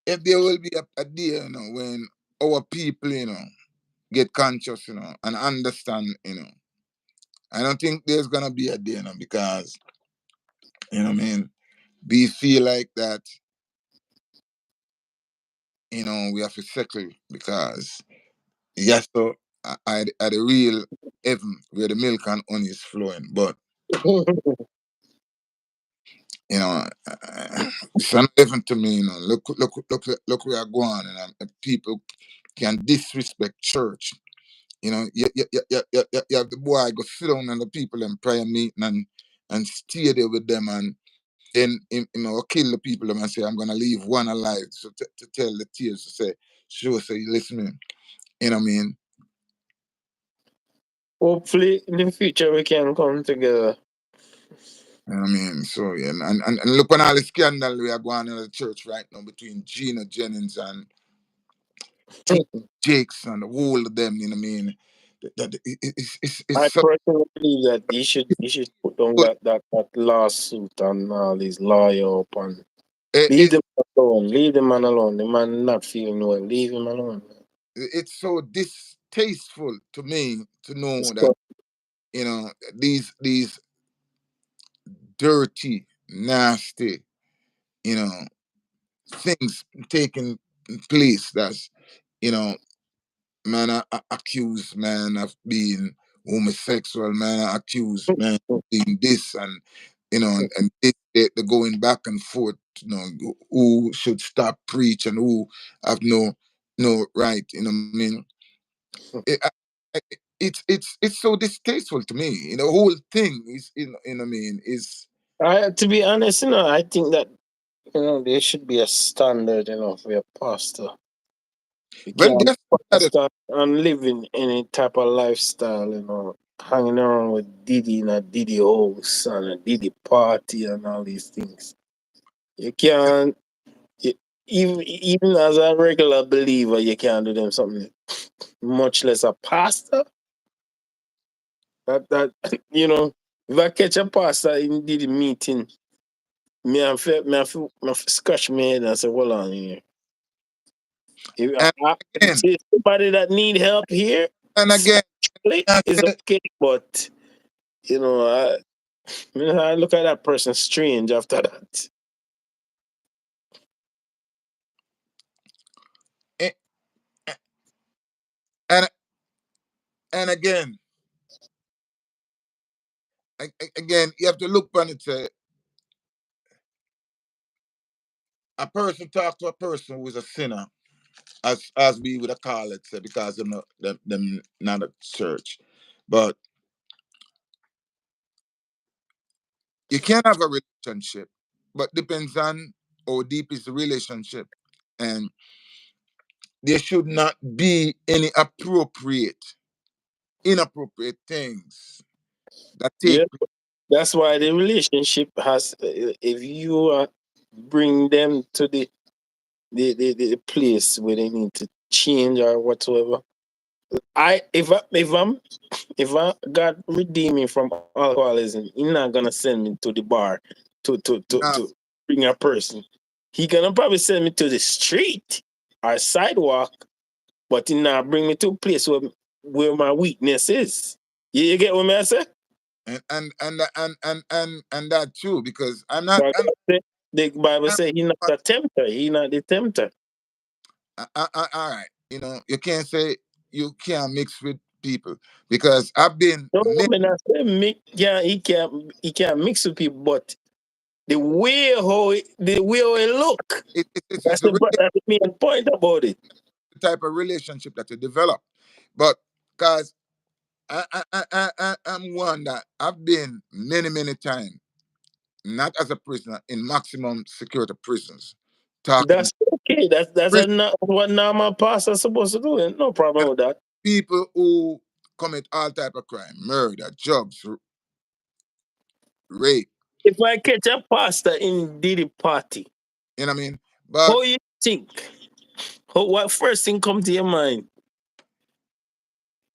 if there will be a day, when our people, get conscious, and understand, I don't think there's gonna be a day, because what I mean, we feel like that, we have to settle because yes, so at the real heaven where the milk and honey is flowing, but it's an heaven to me, look where I'm going, and people can disrespect church. You have the boy go sit down and the people in prayer meeting and stay there with them, and then kill the people them and say, I'm gonna leave one alive. So to tell the tears to say, sure, say, listen, man. You know what I mean? Hopefully, in the future, we can come together. You know what I mean? So yeah, and look on all the scandal we are going on in the church right now between Gino, Jennings, and T. Jakes and the whole of them, you know what I mean? It's I so personally believe that you should put down good. that lawsuit and all these lawyer up and leave It's them alone. Leave the man alone. The man not feeling well. Leave him alone. it's so distasteful to me to know that So, these dirty, nasty, you know, things taking place. That's you know, man accused man of being homosexual, man accused man of being this, and and this, they're going back and forth, who should stop preach and who have no no, right. You know what I mean? It, I- it's so distasteful to me. You know, the whole thing is, you know what I mean, is To be honest, I think that there should be a standard, for a pastor. You well, can't there's other, pastor and living any type of lifestyle, hanging around with Diddy in a Diddy house and a Diddy party and all these things. You can't, you, even as a regular believer, you can't do them something, much less a pastor. That if I catch a pastor in Diddy meeting, me I feel scratch my head and say, hold on here. If and I again, see somebody that need help here, and again, spiritually, is okay, but I look at that person strange after that. eh, and and again, again, you have to look on it. Say, a person talk to a person who is a sinner, as we would call it, say, because them not a church, but you can have a relationship, but depends on how deep is the relationship, and there should not be any inappropriate things that take Yeah, that's why the relationship has. If you bring them to the place where they need to change or whatsoever. If I God redeem me from alcoholism, He not gonna send me to the bar now. to bring a person. He gonna probably send me to the street or sidewalk, but he not bring me to a place where my weakness is. You get what I say? And that too, because I'm not. But the Bible I'm say he not a tempter. He not the tempter. all right. You know, you can't say you can't mix with people because I've been. No, I mean, I say he can't mix with people, but the way how it look. It's a That's the main point about it. type of relationship that you develop, but because I'm one that I've been many times, not as a prisoner, in maximum security prisons, talking That's okay. That's prison what normal pastor's supposed to do. No problem with that. people who commit all type of crime, murder, drugs, rape. If I catch a pastor in Diddy party, You know what I mean? But how you think? What first thing come to your mind?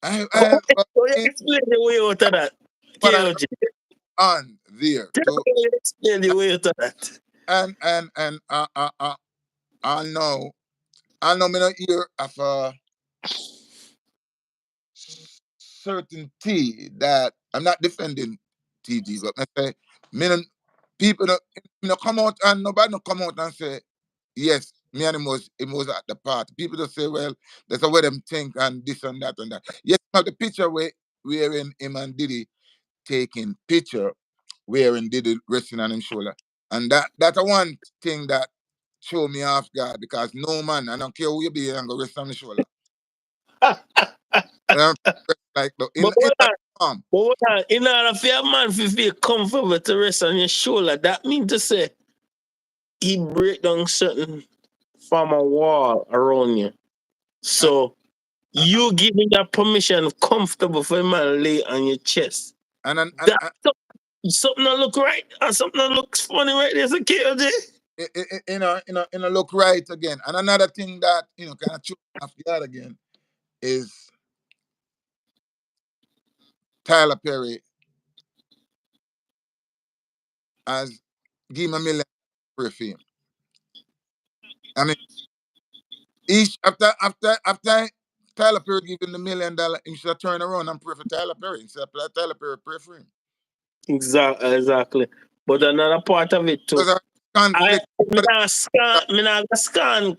How, but how you explain the way out of that? what I KOG. on there Tell to me how you explain the way out of that. and I know me not hear of a certainty that I'm not defending TG, but I say me no, people no, me no come out and nobody no come out and say yes, me and him was at the party. People just say, well, that's the way them think and this and that and that. Yes, now the picture wherein him and Diddy taking picture wearing Diddy resting on his shoulder. And that's a one thing that show me off guard because no man, I don't care who you be, and go rest on the shoulder. And I'm like But in hold that on, farm, but hold on. In order for a man to feel comfortable to rest on your shoulder, that means to say he break down certain form of wall around you. and, So you giving that permission comfortable for a man lay on your chest. and That's something that look right and something that looks funny right there's a KOJ. look right again. And another thing that kind of chew me off guard again is Tyler Perry has give him $1 million for him. I mean, each after Tyler Perry give him $1 million, he should turn around and pray for Tyler Perry instead of Tyler Perry pray for him. Exactly. But another part of it too. There's a I conflict. me not scan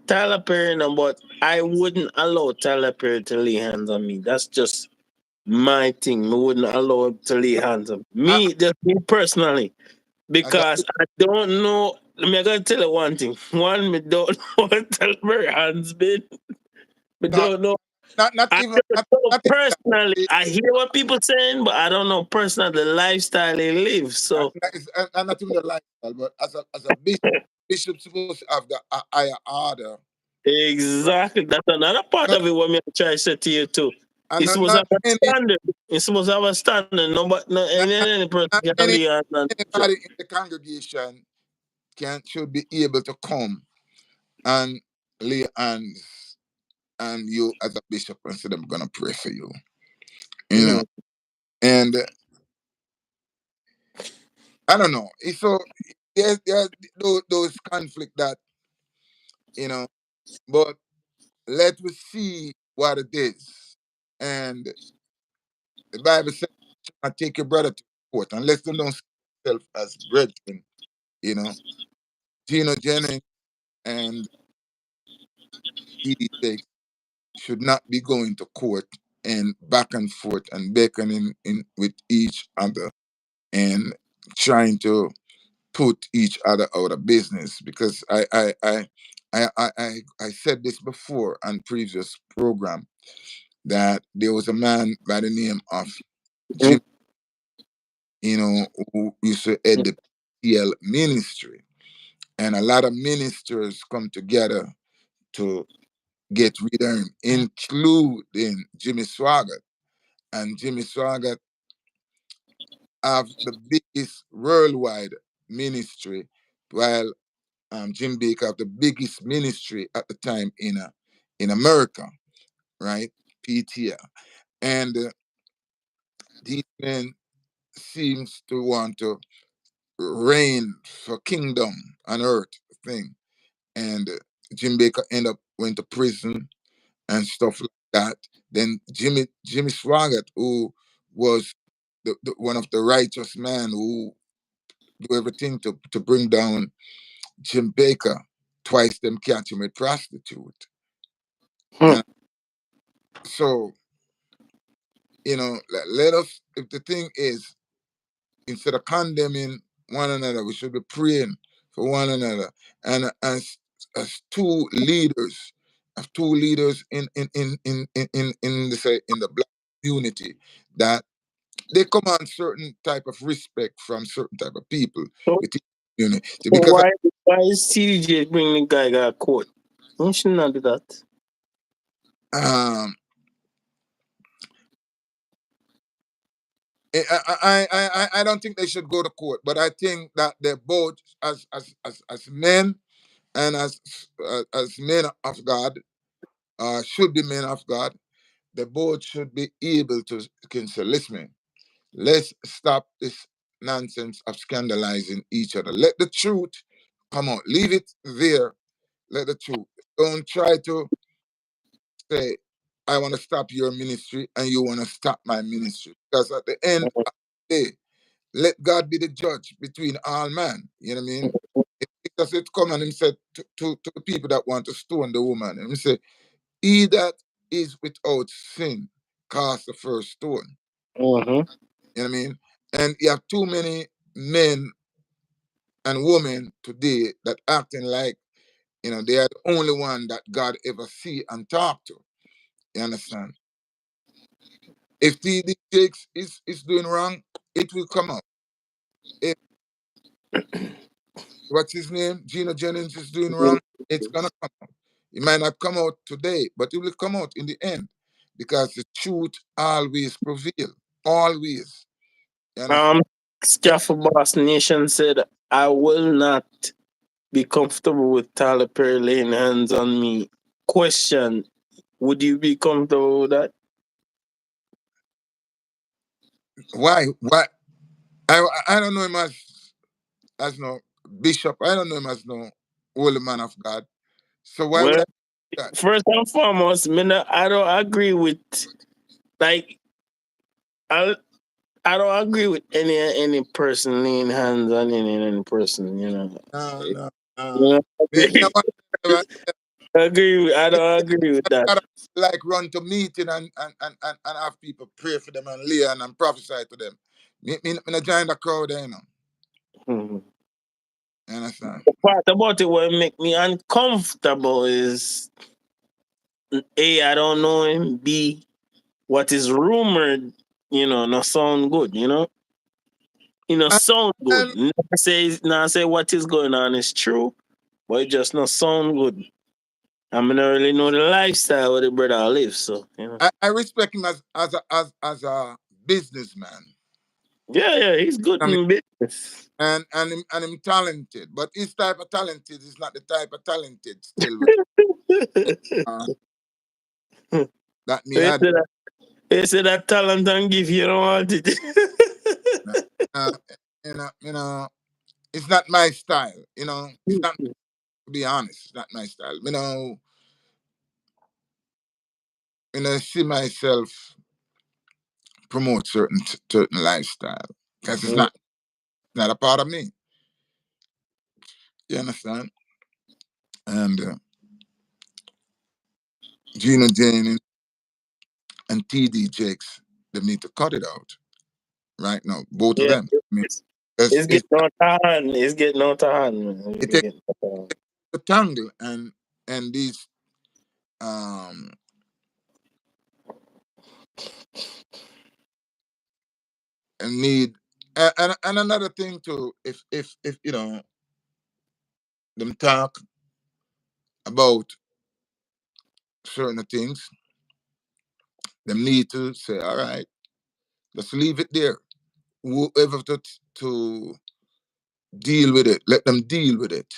Tyler Perry no, but I wouldn't allow Tyler Perry to lay hands on me. That's just my thing. Me wouldn't allow him to lay hands on I, me, just me personally. as a, Because I don't know me I gotta tell you one thing. One, me don't know what tell where hands been. Me Not, don't know. not I even, don't know not even that. personally. Eh, I hear what people saying, but I don't know personally the lifestyle they live. So and not even the lifestyle, but as a bishop supposed to have the higher order, right? exactly, that's another part Not, of it. What me try to say to you too. and It's supposed to not have a any, standard. It's supposed to have a standard. No, but no, not, any person not can be on. anybody in the congregation should be able to come and lay hands and you as a bishop and say I'm gonna pray for you. You know, Mm. and I don't know. So there's those conflict that you know, but let us see what it is. And the Bible says, "I take your brother to court unless they don't see themselves as brethren." You know, Gino Jennings and ED should not be going to court and back and forth and beckoning in with each other and trying to put each other out of business because I said this before on previous program that there was a man by the name of Jim, who used to head the PL ministry, and a lot of ministers come together to get rid of him, including Jimmy Swaggart. And Jimmy Swaggart have the biggest worldwide ministry, while Jim Baker have the biggest ministry at the time in America, right? PTL. And these men seems to want to reign for kingdom on earth thing. And Jim Baker end up went to prison and stuff like that. Then Jimmy Swaggart, who was one of the righteous men who do everything to bring down Jim Baker, twice them catch him with prostitute. Mm. And so, let us, if the thing is, instead of condemning one another, we should be praying for one another. And as two leaders in the say in the black community, that they command certain type of respect from certain type of people So, within the community. so Because why is CDJ bring the guy got court? You should not do that. um I don't think they should go to court, but I think that they're both as men and as men of God, should be men of God. They both should be able to can say, listen, let's stop this nonsense of scandalizing each other. Let the truth come out. Leave it there. Let the truth. Don't try to say, I want to stop your ministry and you want to stop my ministry. Because at the end of the day, let God be the judge between all men. You know what I mean? Because it come and he said to the people that want to stone the woman, and he said, he that is without sin cast the first stone. Mm-hmm. You know what I mean? And you have too many men and women today that acting like, they are the only one that God ever see and talk to. You understand? If TD Jakes is doing wrong, it will come out. If what's his name, Gino Jennings is doing wrong, it's gonna come out. It might not come out today, but it will come out in the end because the truth always prevail. Always. You understand? Um, Scaffold Boss Nation said, I will not be comfortable with Tyler Perry laying hands on me. Question, would you be comfortable with that? Why? Why? I don't know him as no bishop. I don't know him as no holy man of God. So why would Well, I do that? first and foremost, I don't agree with, like, I, I don't agree with any person laying hands on any person, you know. No, no, You no. know, Me I want I don't agree with that. gotta like run to meeting and have people pray for them and lay and prophesy to them. Me not join the crowd, you know. Mhm. You understand? Part about it what make me uncomfortable is A, I don't know him. B, what is rumored, not sound good, And, sound good. and Not say what is going on is true, but it just not sound good. I mean, I really know the lifestyle where the brother lives, so I respect him as a businessman. Yeah, yeah, he's good I mean, in business. and him talented, but his type of talented is not the type of talented still with, uh, that me They had. say that, they say that talent and give you don't want it. Uh, it's not my style. It's not, to be honest. It's not my style. See myself promote certain lifestyle because it's not a part of me. You understand? And Gino Jennings and TD Jakes, they need to cut it out right now. Both of Yeah, them. I mean, it's, it's, it's it's, getting out of hand. It's getting out of hand, man. It's it really takes getting out of hand. a tangle and these um and need and another thing too, if them talk about certain things, them need to say, all right, let's leave it there. Whoever to deal with it, let them deal with it.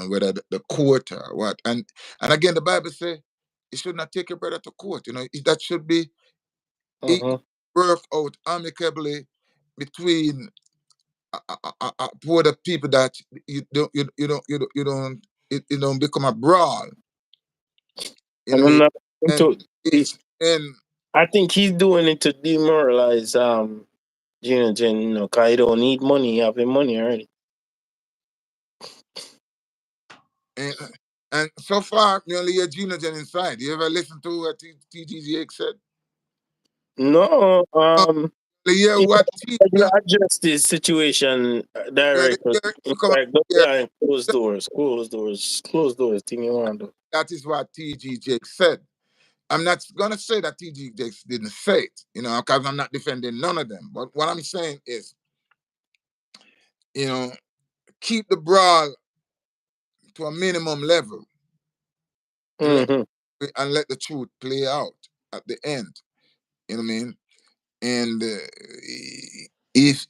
Whether the court or what. And again, the Bible say you should not take your brother to court. That should be it Uh-huh. work out amicably between the people that it don't become a brawl. You know And what I I'm mean? not And into. it's and I think he's doing it to demoralize Gina Jen, cause he don't need money. He having money already. and, and so far you only hear Gina Jen inside. You ever listen to what TGGX said? No, No, you hear he what will address this situation directly. In come fact, go here. behind closed doors, closed doors. Thing you want to do. That is what TGGX said. I'm not gonna say that TGJX didn't say it, because I'm not defending none of them. But what I'm saying is, you know, keep the brawl to a minimum level, let Mm-hmm. and let the truth play out at the end. You know what I mean? And if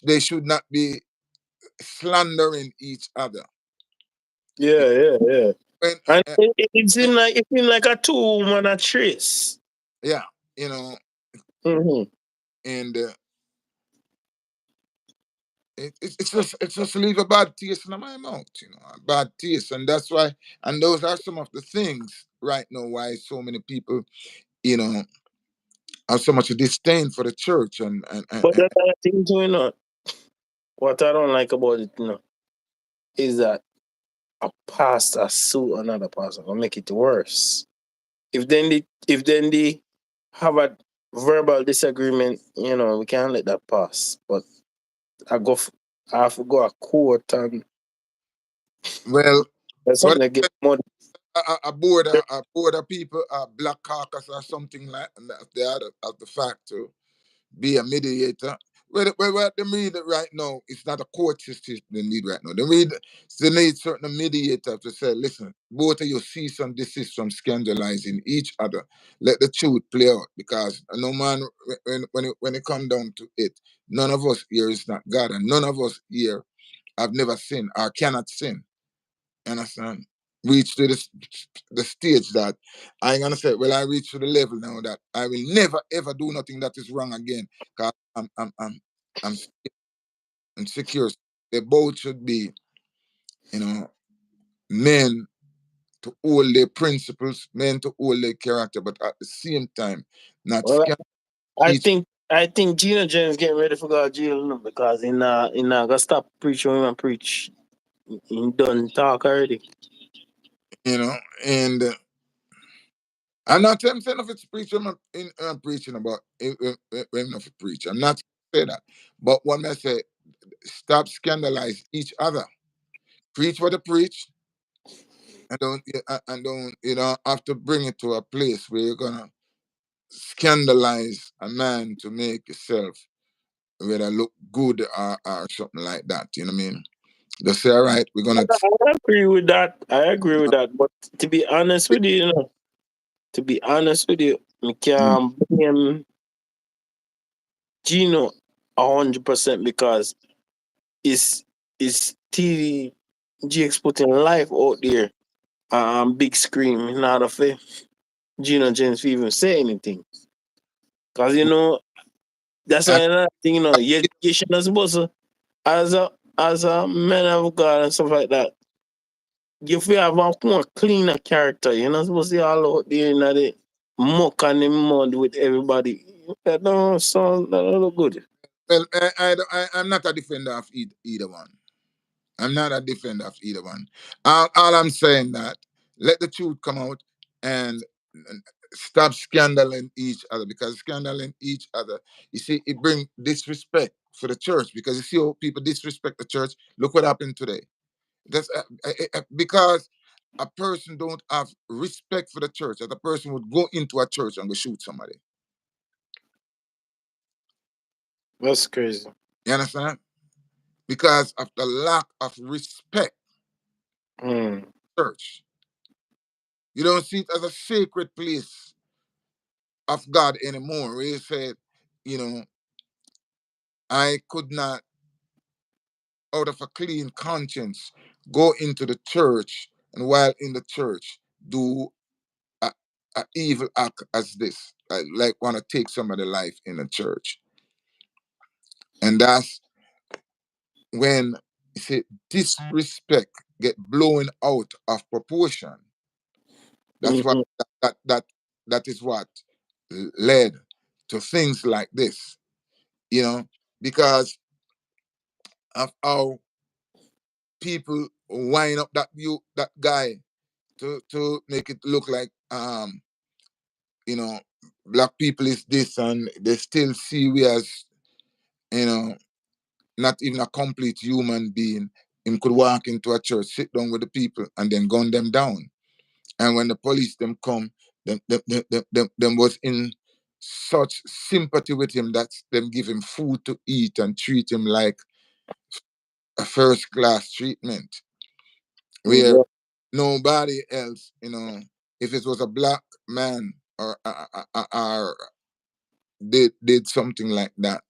they should not be slandering each other. Yeah, yeah, yeah. When, And it seemed like a two woman a trace. yeah, you know, Mm-hmm. and it's just leave a bad taste in my mouth, a bad taste, and that's why. And those are some of the things right now why so many people, you know, have so much disdain for the church, But the other thing too, what I don't like about it, is that a pastor sue another pastor and make it worse. If then they have a verbal disagreement, we can't let that pass. But I go, I have to go a court and well, there's what something that get more. a board of people, a black caucus or something like that, they had the fact to be a mediator. Where they need it right now, it's not a court system they need right now. They need certain mediator to say, listen, both of you cease and desist from scandalizing each other. Let the truth play out, because no man, when it come down to it, none of us here is not God, and none of us here have never sinned or cannot sin. Understand? Reach to the stage that I ain't gonna say, well, I reach to the level now that I will never ever do nothing that is wrong again. Cause I'm I'm secure. They both should be, you know, men to hold their principles, men to hold their character, but at the same time, not Well, scam I each. think I think Gina James getting ready for go to jail now because he not gonna stop preaching when I preach. He done talk already. And I'm not saying if it's preaching, I'm preaching about when if preach. I'm not saying that. But what I say, stop scandalize each other. Preach what they preach, and don't have to bring it to a place where you're gonna scandalize a man to make yourself whether look good or something like that. You know what I mean? Just say, all right, we're gonna. I agree with that. I agree with that. But to be honest with you, to be honest with you, I Mm. can't blame Gino 100% because it's TV GX putting life out there big screen in order for Gino James to even say anything. Cause that's And another thing, your education is supposed to as a man of God and stuff like that. If you have a more cleaner character, you're not supposed to be all out there in the muck and the mud with everybody. That don't sound that don't look good. well, I'm not a defender of either one. I'm not a defender of either one. All I'm saying that let the truth come out and stop scandaling each other, because scandaling each other, you see, it bring disrespect for the church, because you see how people disrespect the church. Look what happened today. That's because a person don't have respect for the church, that a person would go into a church and go shoot somebody. That's crazy. You understand? Because of the lack of respect Mm. for church. You don't see it as a sacred place of God anymore. Where he said, you know, I could not, out of a clean conscience, go into the church and while in the church do a, a evil act as this, like want to take somebody's life in the church. And that's when you see disrespect get blown out of proportion. That's what Mm-hmm. that is what led to things like this, you know, because of how people wind up that guy to make it look like you know black people is this, and they still see we as you know not even a complete human being. Him could walk into a church, sit down with the people, and then gun them down. And when the police them come, them was in such sympathy with him that them give him food to eat and treat him like a first class treatment. Where Yeah. nobody else, if it was a black man or did something like that,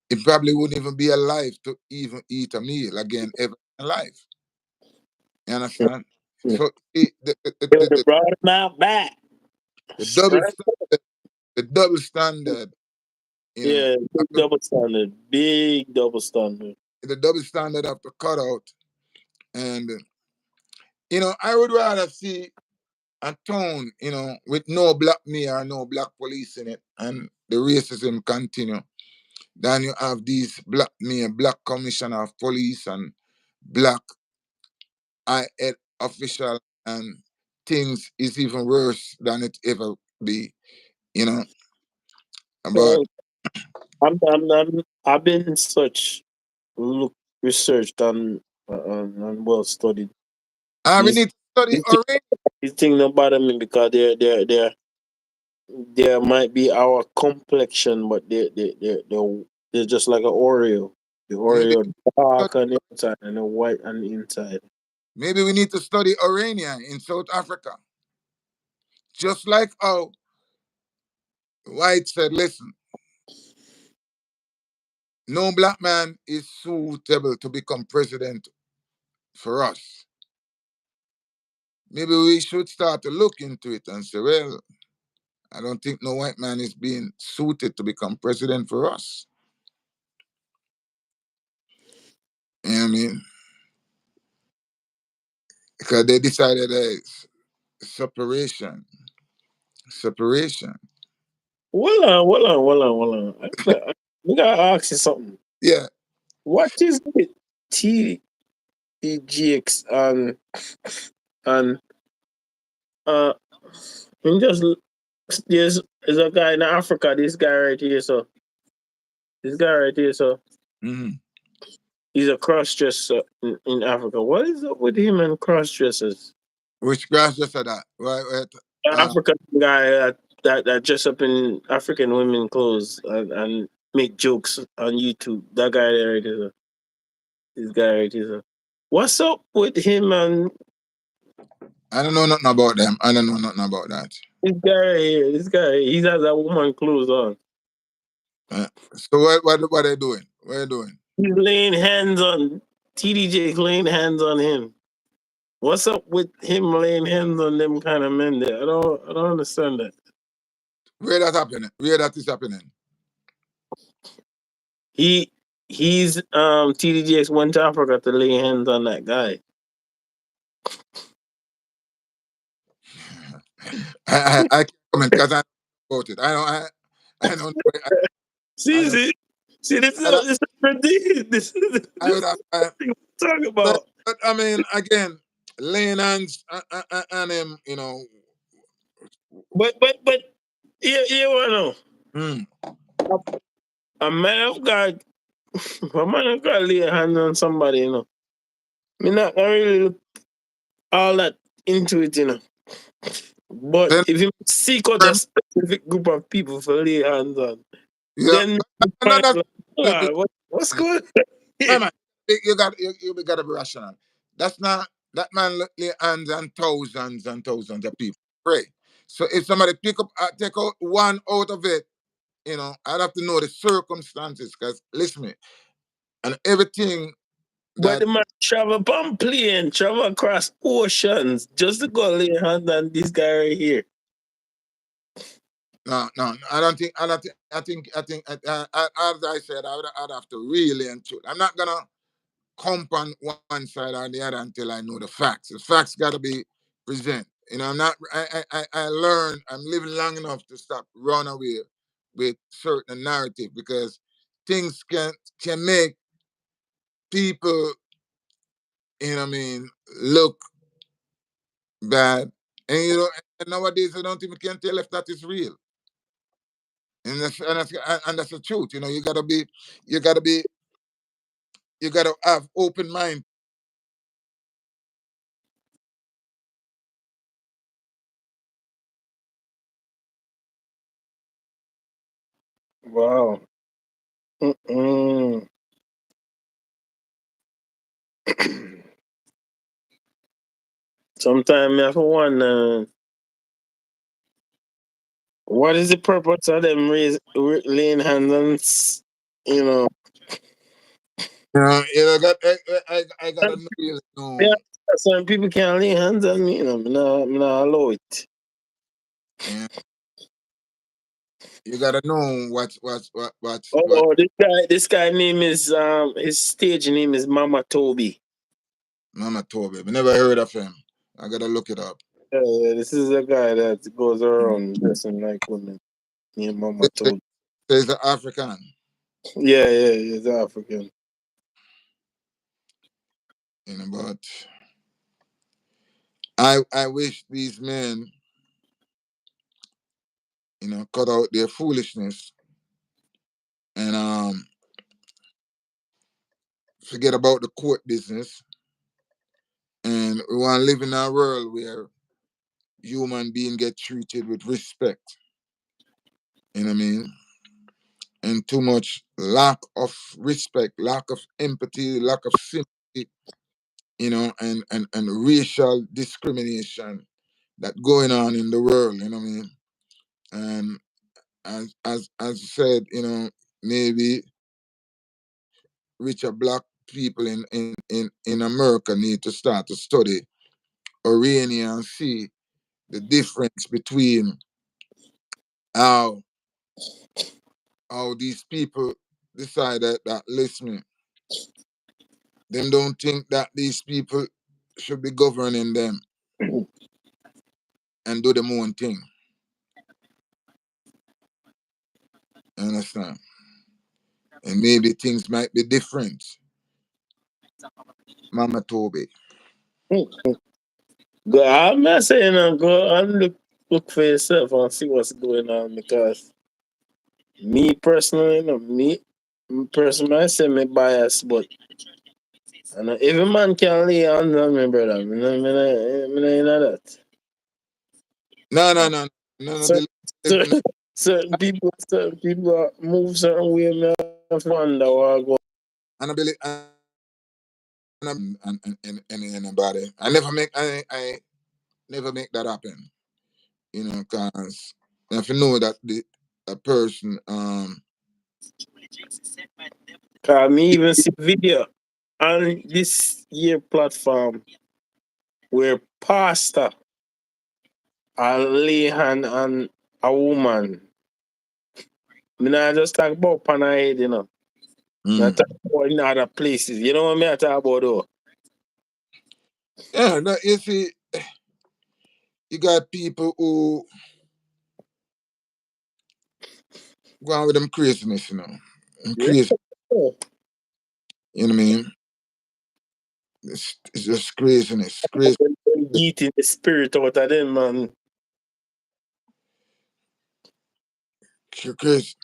it probably wouldn't even be alive to even eat a meal again ever in life. You understand? Mm. So Yo, they brought him out back. the double Straight. the double standard, Yeah, big after double standard. Big double standard. the double standard after cutout, and I would rather see a town, with no black mayor, no black police in it, and the racism continue. Then you have these black mayor, black commissioner of police, and black head official, and things is even worse than it ever be, you know. But Well, I've been such look researched and well studied. we These need to study these things, already. these things don't bother me because there might be our complexion, but they're just like an Oreo. The Maybe Oreo dark on the outside and the white on the inside. maybe we need to study Orania in South Africa. Just like how White said, listen, no black man is suitable to become president for us. Maybe we should start to look into it and say, well, I don't think no white man is being suited to become president for us. You know what I mean? Because they decided separation. Separation. Hold on. We gotta ask you something. Yeah. What is it? TEGX and uh, and just there's a guy in Africa. This guy right here, so this guy right here, so Mm-hmm. he's a cross dresser in Africa. What is up with him and cross dressers? Which grass just said that? Right. African guy that dress up in African women clothes and make jokes on YouTube. That guy there, this guy right here. What's up with him and I don't know nothing about them. I don't know nothing about that. this guy right here? This guy, he has that woman clothes on. So what are they doing? What are they doing? He's laying hands on TDJ, laying hands on him. What's up with him laying hands on them kind of men there? I don't understand that. Where that happening? Where that is happening? He's TDJX went to Africa to lay hands on that guy. I can't comment because I know about it. I don't know. See, this is this is the thing we're talking about. But I mean, again, laying hands on him, you know. But you wanna know. A man of God, a man of God lay a hand on somebody, you know. Me not really look all that into it, you know. But Then, if you seek out a specific group of people for lay hands on, yeah, then what's going on? man, you got to be rational. That's not that man lay hands on thousands and thousands of people. Pray. So if somebody take out one out of it, you know, I'd have to know the circumstances. Because listen, me, and everything But that the man travel on plane, travel across oceans just to go lay hands on this guy right here. no, as I said, I'd have to really and truth. I'm not gonna comp on one side or the other until I know the facts. The facts gotta be present. You know, I'm not. I learned. I'm living long enough to stop run away with certain narrative because things can make people, you know, what I mean, look bad, and you know, and nowadays I don't even can tell if that is real. And that's the truth. You know, you gotta be, you gotta have open mind. Wow. Sometimes I have to wonder, what is the purpose of them laying hands on, you know? You know, I gotta really know. Yeah, some people can't lay hands on me, you know. Me not allow it. Yeah, you gotta know what. Oh, this guy name is his stage name is Mama Toby. Mama Toby. I never heard of him. I gotta look it up. This is a guy that goes around dressing like women. Named Mama So Toby. he's an African. Yeah, he's African. You know, but I wish these men, you know, cut out their foolishness and forget about the court business. And we want to live in a world where human being get treated with respect. You know what I mean? And too much lack of respect, lack of empathy, lack of sympathy, you know, and racial discrimination that going on in the world, you know what I mean? And as said, you know, maybe richer black people in America need to start to study Iranian and see the difference between how these people decided that listen, them don't think that these people should be governing them and do their own thing. You understand? And maybe things might be different. Mama Toby. Go, I'm not saying go and look for yourself and see what's going on because me personally, I say me bias, but And every man can lay hands on me, brother. Me know that. No, no, no, no, no. Certain, certain people move certain way. Me have to wonder what go. And I believe and anybody. I never make that happen. You know, cause if you know that the person Cause me even see video on this year platform where pastor I lay hand on a woman. Me not just talk about pan her head, you know. Me mm. talk about in other places. You know what me I talk about though? Yeah, no, you see, you got people who go on with them craziness, you know. And Yeah. crazy, you know what I mean? It's just craziness. Crazy, Eating the spirit out of them, man. crazy.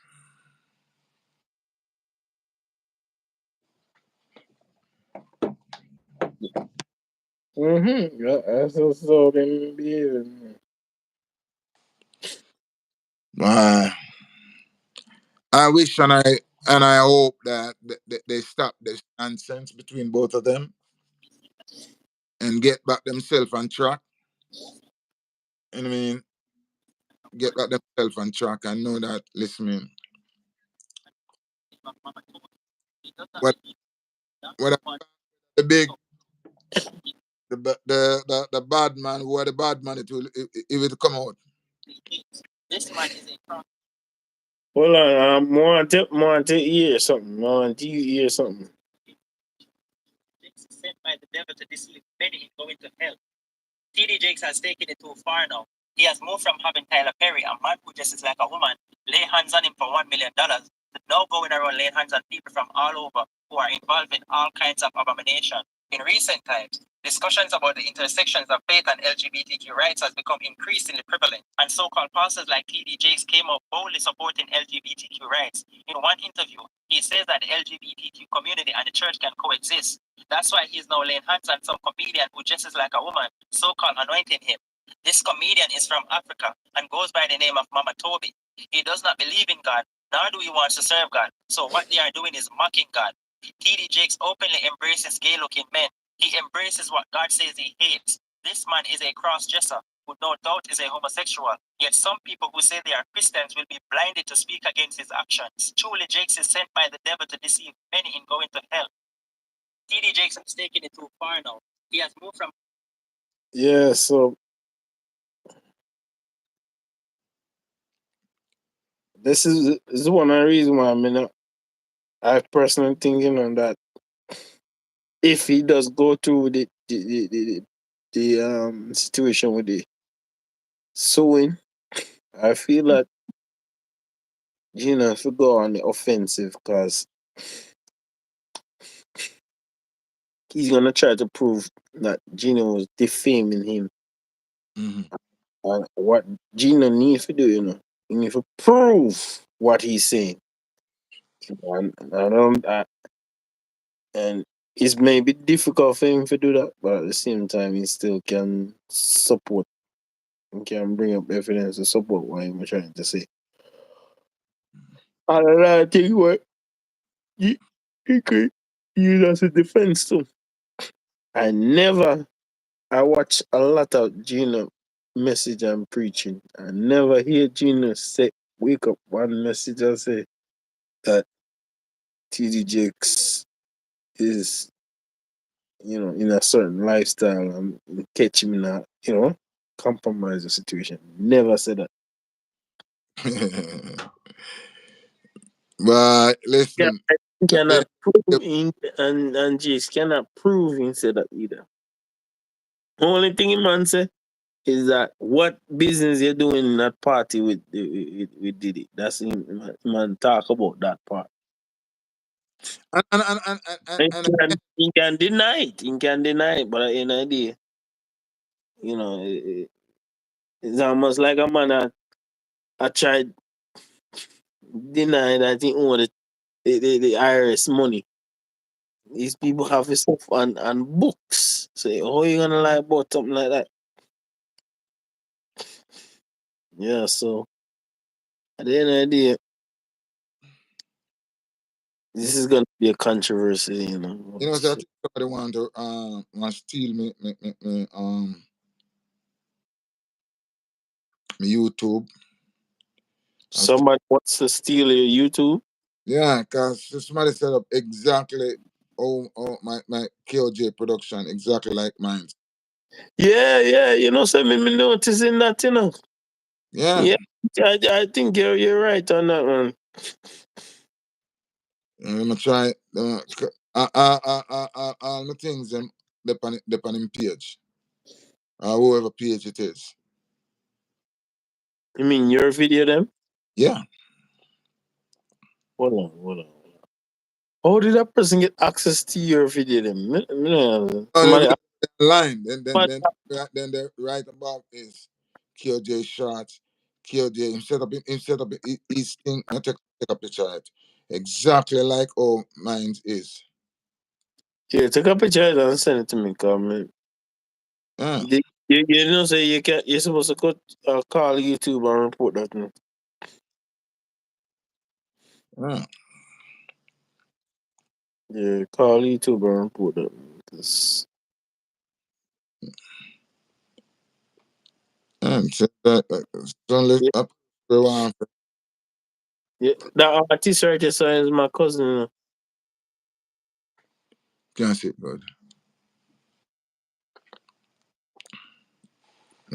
Yeah, that's so them behaving. I wish and I hope that they stop this nonsense between both of them and get back themselves on track. You know what I mean? Get back themselves on track and know that, listen, man, what what the big the bad man who are the bad man it will come out. Hold on, want to hear something. Want you hear something. Sent by the devil to deceive many in going to hell. TD Jakes has taken it too far now. He has moved from having Tyler Perry, a man who dresses like a woman, lay hands on him for $1 million, to now going around laying hands on people from all over who are involved in all kinds of abomination. In recent times, discussions about the intersections of faith and LGBTQ rights has become increasingly prevalent, and so-called pastors like TD Jakes came up boldly supporting LGBTQ rights. In one interview, he says that the LGBTQ community and the church can coexist. That's why he's now laying hands on some comedian who dresses like a woman, so-called anointing him. This comedian is from Africa and goes by the name of Mama Toby. He does not believe in God, nor do he want to serve God. So what they are doing is mocking God. TD Jakes openly embraces gay-looking men. He embraces what God says he hates. This man is a cross-dresser who no doubt is a homosexual. Yet some people who say they are Christians will be blinded to speak against his actions. Truly, Jakes is sent by the devil to deceive many in going to hell. TD Jakes has taken it too far now. He has moved from. Yeah, so this is one of the reasons why I personally think, that if he does go through the situation with the suing, I feel that Gino should go on the offensive because he's gonna try to prove that Gino was defaming him. Mhm. And what Gino needs to do, he needs to prove what he's saying. And I don't, and it may be difficult for him to do that, but at the same time, he still can support and can bring up evidence to support what I'm trying to say. And another thing, what he could use as a defense too. I never, I watch a lot of Gino message and preaching. I never hear Gino say, wake up one message and say that TD Jakes is, in a certain lifestyle and catch him in a, compromise the situation. Never said that. But Yeah, listen, he they, cannot prove and Jakes cannot prove he said that either. Only thing he man say is that what business you're doing in that party with Diddy. That's him, man talk about that part. and He can deny it. He can deny it, but at the end of the day, it's almost like a man I tried deny that he owned the IRS money. These people have this stuff on books. So how you gonna lie about something like that? Yeah, so at the end of the day, this is gonna be a controversy, you know. You know, so I think somebody want to steal me YouTube. Somebody wants to steal your YouTube. Yeah, because somebody set up exactly my KOJ production, exactly like mine. Yeah, you know, so me noticing that, you know. Yeah. Yeah, I think you're right on that one. I'm gonna try all my things them dep on him page. Whoever page it is. You mean your video them? Yeah. Hold on. How did that person get access to your video then? If Somebody, they line, then then somebody then then the right above is KOJ shots. KOJ him set up his thing and take a picture of it. Exactly like how mine is. yeah, take a picture of it and send it to me, comment. Yeah. You know, say you can't. You're supposed to go call YouTube and report that. No? Yeah. Yeah, call YouTube and report that. 'Cause- So that yeah, up go on. yeah, that artist right there so is my cousin. You know. Can't see it good.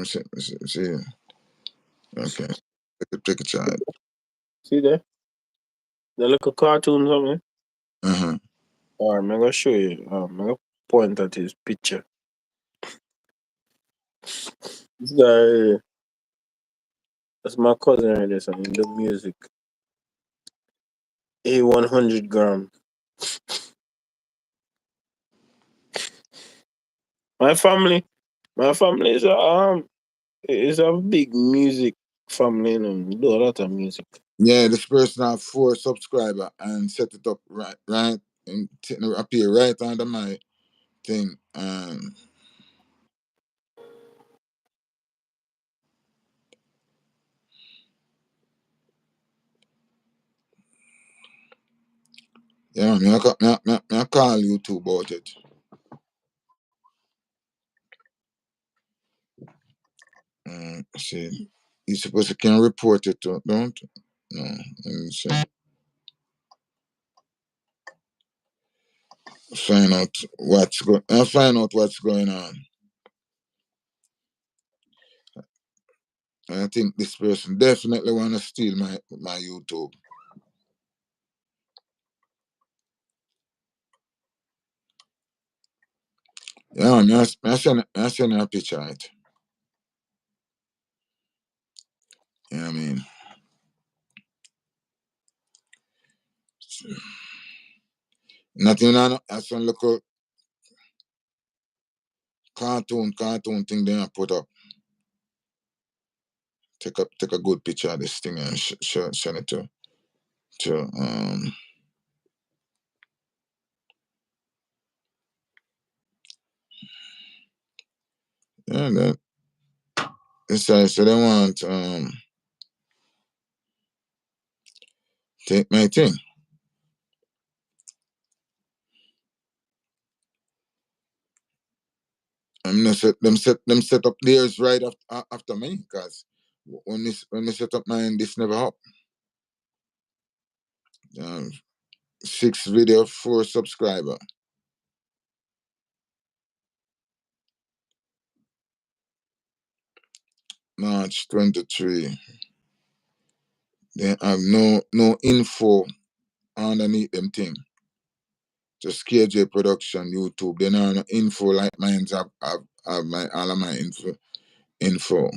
See. Okay. Take a child. See there? The little cartoon something. Uh-huh. Alright, I'm gonna show you. I'm gonna point at his picture. This guy, that's my cousin right there, so he do music. A 100 gram. My family, my family is a big music family, you know. We do a lot of music. Yeah, this person have 4 subscriber and set it up right, and appear right under my thing. Yeah, I call you too about it. See, you supposed to can report it, don't? No, let me see. Find out find out what's going on. I think this person definitely want to steal my YouTube. Yeah, I send a picture of it. You know what I mean? Nothing on some little cartoon thing they put up. Take a good picture of this thing and send it to yeah, that so they want take my thing. I'm not set up theirs right after me, because when they set up mine, this never happened. 6 video, 4 subscriber. March 23. They have no info underneath them thing. Just KJ production YouTube. They don't have no info like mine have my all of my info.